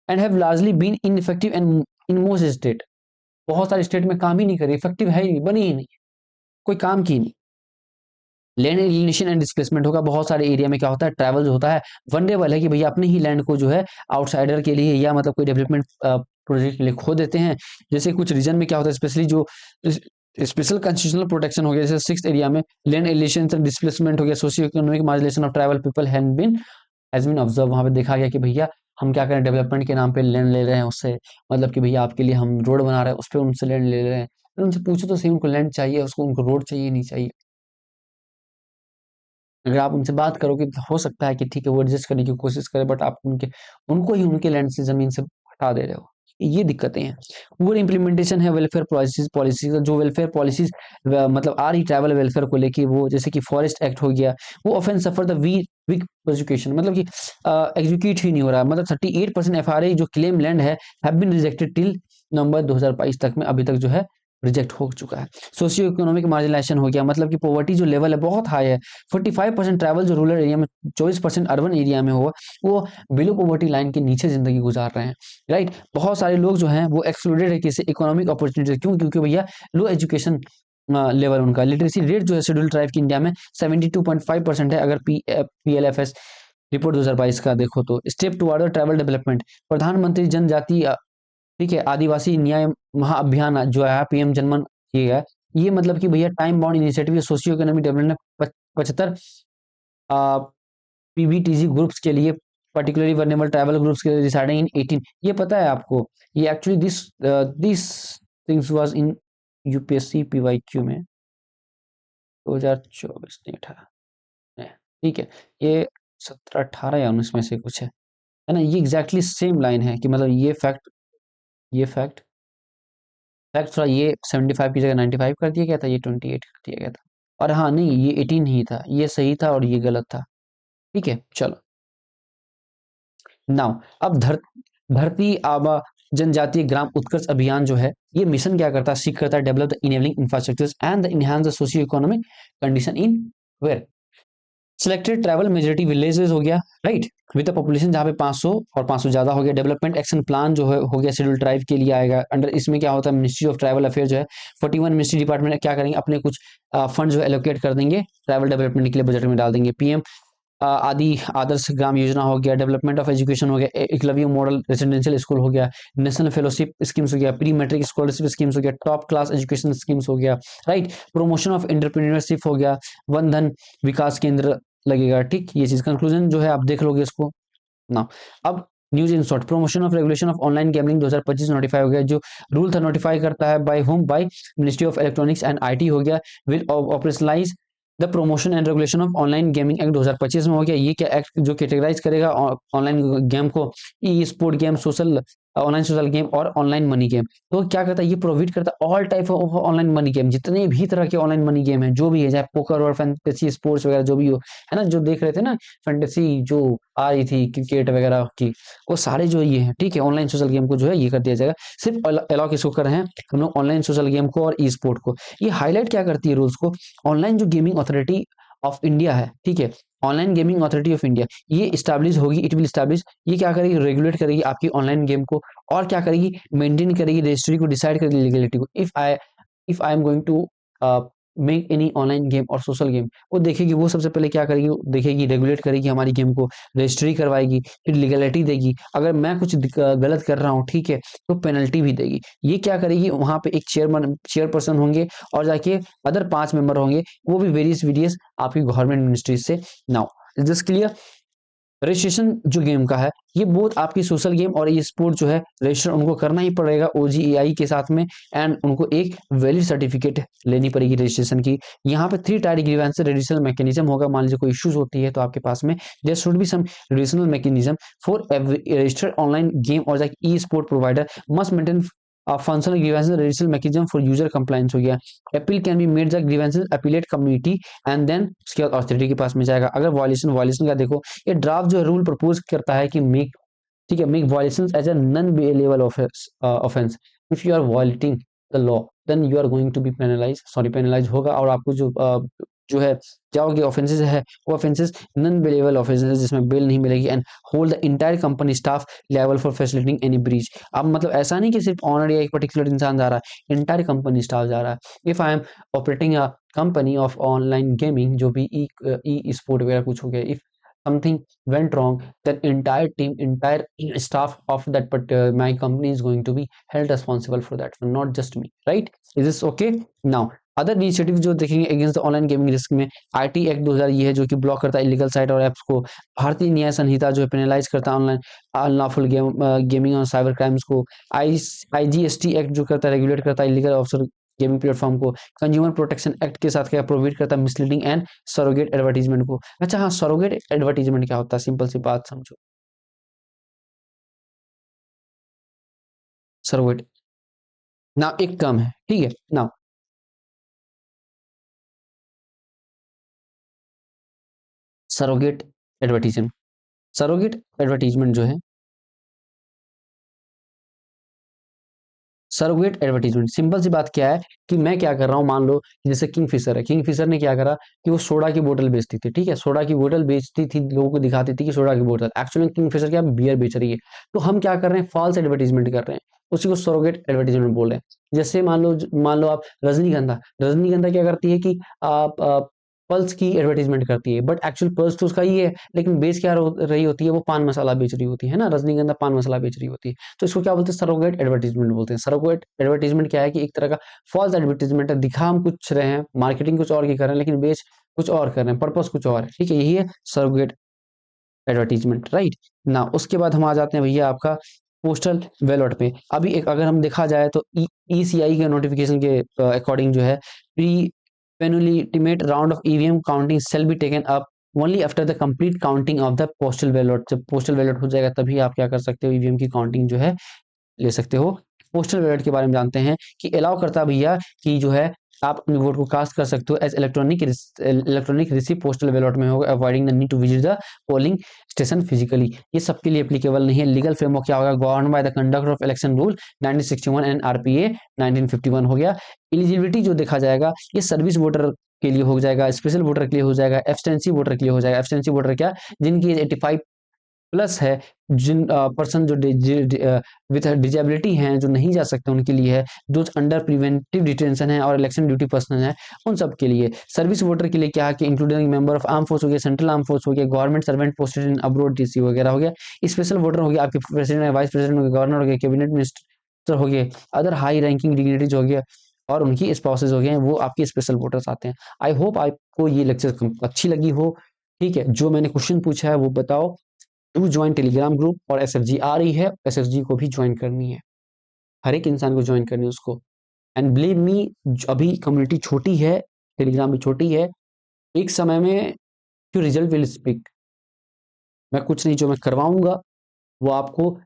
have largely been ineffective and in most state. बहुत सारे स्टेट में काम ही नहीं करे, इफेक्टिव है ही नहीं, बनी ही नहीं, कोई काम की नहीं। लैंड एलिनेशन एंड डिस्प्लेसमेंट होगा, बहुत सारे एरिया में क्या होता है, ट्रैवल जो होता है वनडेबल है कि भैया अपने ही लैंड को जो है आउटसाइडर के लिए या मतलब कोई डेवलपमेंट प्रोजेक्ट के लिए खो देते हैं। जैसे कुछ रीजन में क्या होता है, स्पेशली जो स्पेशल कंस्टिट्यूशनल प्रोटेक्शन हो गया, जैसे 6th एरिया में लैंड एलिनेशन एंड डिस्प्लेसमेंट हो गया, socio economic margination of tribal people has been observe. वहां पे देखा गया कि भैया हम क्या करें, डेवलपमेंट के नाम पे लैंड ले रहे हैं उससे, मतलब कि भैया आपके लिए हम रोड बना रहे हैं उस पर उनसे लैंड ले रहे हैं। तो उनसे पूछो तो सही, उनको लैंड चाहिए, उसको उनको रोड चाहिए नहीं चाहिए। अगर आप उनसे बात करोगे तो हो सकता है कि ठीक है वो एडजस्ट करने की कोशिश करें, बट आप उनको ही उनके लैंड से जमीन से हटा दे रहे हो। ये दिक्कतें हैं। पुअर इंप्लीमेंटेशन है वेलफेयर पॉलिसीज जो वेलफेयर पॉलिसीज मतलब आ रही ट्राइबल वेलफेयर को लेके, वो जैसे कि फॉरेस्ट एक्ट हो गया, वो often suffer the weak education, मतलब कि एग्जीक्यूट ही नहीं हो रहा। मतलब 38% FRA जो क्लेम लैंड है have been rejected till November 2022 तक में, अभी तक जो है रिजेक्ट हो चुका है। सोशियो इकोनॉमिक मार्जिनेशन हो गया, मतलब कि पॉवर्टी जो लेवल है बहुत हाई है। 45% ट्रैवल जो रूरल एरिया में, 24% अर्बन एरिया में हो, वो बिलो पॉवर्टी लाइन के नीचे जिंदगी गुजार रहे हैं, राइट। बहुत सारे लोग जो हैं वो एक्सक्लूडेड है किसी इकोनॉमिक अपॉर्चुनिटी, क्यों? क्योंकि भैया लो एजुकेशन लेवल उनका, लिटरेसी रेट जो है शेड्यूल ट्राइब की इंडिया में 72.5% है। अगर PLFS रिपोर्ट 2022 का देखो तो स्टेप टुवर्ड ट्रैवल डेवलपमेंट, प्रधानमंत्री जनजाति ठीक है आदिवासी न्याय महाअभियान जो है PM जनमन ये है, ये मतलब कि भैया time bound initiative socio economic development 75 PBTG groups के लिए, पर्टिकुलरली वर्नेबल ट्राइबल ग्रुप्स के लिए रिसाइडिंग इन 18। ये पता है आपको, ये actually this things was in UPSC PYQ में 2024 नहीं 18, ठीक है, ये 17 18 या 19 में से कुछ है ना। ये एग्जैक्टली सेम लाइन है कि मतलब ये फैक्ट थोड़ा ये 75 की जगह 95 कर दिया गया था, ये 28 कर दिया गया था। और हाँ नहीं, ये 18 ही था, ये सही था और ये गलत था, ठीक है। चलो नाउ अब धरती आबा जनजातीय ग्राम उत्कर्ष अभियान जो है, ये मिशन क्या करता है, सीख करता है develop the enabling infrastructures and the enhance the socio economic condition in where selected tribal majority villages हो गया, राइट, विद द पॉपुलेशन जहाँ पे 500 और 500 ज्यादा हो गया। डेवलपमेंट एक्शन प्लान जो है हो गया शेड्यूल ट्राइब के लिए आएगा अंडर, इसमें क्या होता है, मिनिस्ट्री ऑफ ट्राइबल अफेयर जो है 41 मिनिस्ट्री डिपार्टमेंट क्या करेंगे, अपने कुछ फंड जो है एलोकेट कर देंगे ट्राइबल डेवलपमेंट के लिए, बजट में डाल देंगे। PM आदि आदर्श ग्राम योजना हो गया, डेवलपमेंट ऑफ एजुकेशन हो गया, एकलव्य मॉडल रेसिडेंशियल स्कूल हो गया, नेशनल फेलोशिप स्कीम्स हो गया, प्री मैट्रिक स्कॉलरशिप स्कीम्स हो गया, टॉप क्लास एजुकेशन स्कीम्स हो गया, राइट, प्रमोशन ऑफ एंटरप्रेन्योरशिप हो गया, वन धन विकास केंद्र लगेगा, ठीक। ये चीज कंक्लूजन जो है आप देख लोगे इसको ना। अब news in short, promotion of regulation of online gambling 2025 notify हो गया, जो रूल था नोटिफाई करता है by home, by ministry of electronics and IT हो गया, will operationalise the promotion and regulation of online gaming act 2025 में हो गया। ये क्या एक्ट जो कैटेगराइज करेगा ऑनलाइन गेम को, e sport game, social online social game और ऑनलाइन मनी गेम। तो क्या करता है, ये प्रोवाइड करता है all type of online money game, जितने भी तरह के ऑनलाइन मनी गेम है जो भी है, चाहे पोकर और फैंटेसी स्पोर्ट्स वगैरह जो भी हो, है ना, जो देख रहे थे ना फैंटेसी जो आ रही थी क्रिकेट वगैरह की, वो सारे जो ये है, ठीक है, ऑनलाइन सोशल गेम को जो है ये कर दिया जाएगा। सिर्फ अलाउ किसको कर रहे हैं हम लोग, ऑनलाइन सोशल गेम को और ई स्पोर्ट को। ये हाईलाइट क्या करती है रूल्स को, ऑनलाइन जो गेमिंग अथॉरिटी ऑफ इंडिया है, ठीक है, online gaming authority of India, ये स्टैब्लिश होगी, इट विल स्टैब्लिश, ये क्या करेगी, रेगुलेट करेगी आपकी ऑनलाइन गेम को, और क्या करेगी, मेंटेन करेगी रजिस्ट्री को, डिसाइड करेगी लीगलिटी को। If I am going to make any online game और सोशल गेम, वो देखेगी, वो सबसे पहले क्या करेगी, देखेगी, रेगुलेट करेगी हमारी गेम को, रजिस्ट्री करवाएगी, फिर लीगलिटी देगी। अगर मैं कुछ गलत कर रहा हूँ, ठीक है, तो पेनल्टी भी देगी। ये क्या करेगी, वहां पे एक चेयरपर्सन होंगे और जाके अदर 5 मेंबर होंगे, वो भी वेरियस आपकी गवर्नमेंट मिनिस्ट्री से। नाउ जस्ट क्लियर, रजिस्ट्रेशन जो गेम का है, ये बोथ आपकी सोशल गेम और ये स्पोर्ट जो है रजिस्टर उनको करना ही पड़ेगा OGEI के साथ में, एंड उनको एक वैलिड सर्टिफिकेट लेनी पड़ेगी रजिस्ट्रेशन की। यहाँ पे 3 टायर ग्रीवेंस रेडिशनल मैकेनिज्म होगा, मान लीजिए कोई इश्यूज होती है तो आपके पास में there should be some redressal mechanism for registered online game और e sport provider must maintain functional grievances redressal mechanism for user compliance हो गया। Appeal can be made the grievances appellate community and then उसके बाद authority के पास में जाएगा। अगर violation का देखो, ये ड्राफ्ट जो रूल प्रपोज करता है कि मेक, ठीक है, make violations as a non bailable offence. If you are violating the law then you are going to be penalise होगा, और आपको जो जो है जाओगे ऑफेंसेस है वो ऑफेंसेस नॉन बिलेबल ऑफेंसेस जिसमें बिल नहीं मिलेगी and hold the entire company staff level for facilitating any breach. अब मतलब ऐसा नहीं कि सिर्फ ऑनर या एक पर्टिकुलर इंसान जा रहा है, इंटायर कंपनी स्टाफ जा रहा है। If I M operating a company of online gaming जो भी ई स्पोर्ट वगैरह कुछ हो गया, if something went wrong, then entire team, entire staff of that my company is going to be held responsible for that one, not just me, right? Is this okay? Now other initiative जो देखेंगे against the online gaming risk में IT act 2000 ये है जो कि block करता है illegal site और एप्स को। भारतीय न्याय संहिता जो है पेनलाइज करता है ऑनलाइन अनलॉफुल गेमिंग और साइबर क्राइम्स को। आईजीएसटी एक्ट जो करता है रेगुलेट करता है इलीगल ऑफर गेमिंग प्लेटफॉर्म को। कंज्यूमर प्रोटेक्शन एक्ट के साथ क्या प्रोवाइड करता है मिसलीडिंग एंड सरोगेट एडवर्टीजमेंट को। अच्छा हाँ, सरोगेट एडवर्टीजमेंट क्या होता है, सिंपल सी बात समझो। सरोगेट ना एक टर्म है, ठीक है ना। सरोगेट एडवर्टीजमेंट, सरोगेट एडवर्टीजमेंट जो है, सरोगेट एडवर्टीजमेंट सिंपल सी बात क्या है कि मैं क्या कर रहा हूँ, मान लो जैसे किंगफिशर है, किंगफिशर ने क्या करा कि वो सोडा की बोतल बेचती थी, ठीक है, सोडा की बोतल बेचती थी, लोगों को दिखाती थी कि सोडा की बोतल, एक्चुअली किंगफिशर क्या बियर बेच रही है। तो हम क्या कर रहे हैं, फॉल्स एडवर्टीजमेंट कर रहे हैं, उसी को सरोगेट एडवर्टीजमेंट बोल रहे हैं। जैसे मान लो आप रजनीगंधा, रजनीगंधा क्या करती है कि आप पल्स की एडवर्टीजमेंट करती है, बट एक्चुअल पल्स तो उसका ही है, लेकिन बेच क्या रही होती है, वो पान मसाला बेच रही होती है ना, रजनीगंधा पान मसाला बेच रही होती है। तो इसको क्या बोलते हैं, सरोगेट एडवर्टीजमेंट बोलते हैं। सरोगेट एडवर्टीजमेंट क्या है कि एक तरह का फॉल्स एडवर्टीजमेंट है, दिखा हम कुछ रहे हैं, मार्केटिंग कुछ और की कर रहे हैं, लेकिन बेच कुछ और कर रहे हैं, पर्पस कुछ और है, ठीक है, यही है सरोगेट एडवर्टीजमेंट, राइट ना। उसके बाद हम आ जाते हैं भैया आपका पोस्टल बैलट पे। अभी एक अगर हम देखा जाए तो ईसीआई के नोटिफिकेशन के अकॉर्डिंग जो है pre penultimate round of EVM counting shall be taken up only after the complete counting of the postal ballot. जब पोस्टल बैलट हो जाएगा तभी आप क्या कर सकते हो, ईवीएम की काउंटिंग जो है ले सकते हो। पोस्टल बैलेट के बारे में जानते हैं कि अलाउ करता है भैया कि जो है आप अपने वोट को कास्ट कर सकते हो as electronic receipt postal ballot में होगा, avoiding the need to visit the polling station physically. ये सबके लिए एप्लीकेबल नहीं है। लीगल फ्रेमवर्क क्या होगा, govern by the conduct of election rule 1961 and RPA 1951 हो गया। एलिजिबिलिटी जो देखा जाएगा ये सर्विस वोटर के लिए हो जाएगा, स्पेशल वोटर के लिए हो जाएगा, एब्सटेंसी वोटर के लिए हो जाएगा। एब्सटेंसी वोटर क्या, जिनकी एज 85 प्लस है, जिन पर्सन जो विथ डिजेबिलिटी हैं जो नहीं जा सकते उनके लिए है, जो अंडर प्रिवेंटिव डिटेंशन है और इलेक्शन ड्यूटी पर्सन है उन सब के लिए। सर्विस वोटर के लिए क्या है कि including member of arm force हो गया, सेंट्रल आर्म फोर्स हो गया, government servant posted in abroad DC वगैरह हो गया। स्पेशल वोटर हो गया आपके प्रेसिडेंट वाइस प्रेसिडेंट हो गया, गवर्नर हो गया, कैबिनेट मिनिस्टर हो गए, अदर हाई रैंकिंग डिग्निटीज हो गया और उनकी स्पाउसेज हो गए, वो आपके स्पेशल वोटर्स आते हैं। आई होप आपको ये लेक्चर अच्छी लगी हो, ठीक है। जो मैंने क्वेश्चन पूछा है वो बताओ। टू ज्वाइन टेलीग्राम ग्रुप और एसएफजी आ रही है, एसएफजी को भी ज्वाइन करनी है, हर एक इंसान को ज्वाइन करनी है उसको। एंड बिलीव मी, अभी कम्युनिटी छोटी है, टेलीग्राम भी छोटी है, एक समय में जो रिजल्ट विल स्पीक। मैं कुछ नहीं, जो मैं करवाऊंगा वो आपको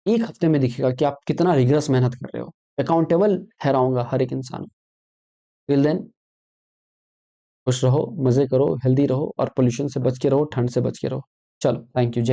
एक हफ्ते में दिखेगा कि आप कितना रिगरस मेहनत कर रहे हो। अकाउंटेबल ठहराऊंगा हर एक इंसान। टिल देन खुश रहो, मजे करो, हेल्दी रहो और पोल्यूशन से बच के रहो, ठंड से बच के रहो। चलो, थैंक यू।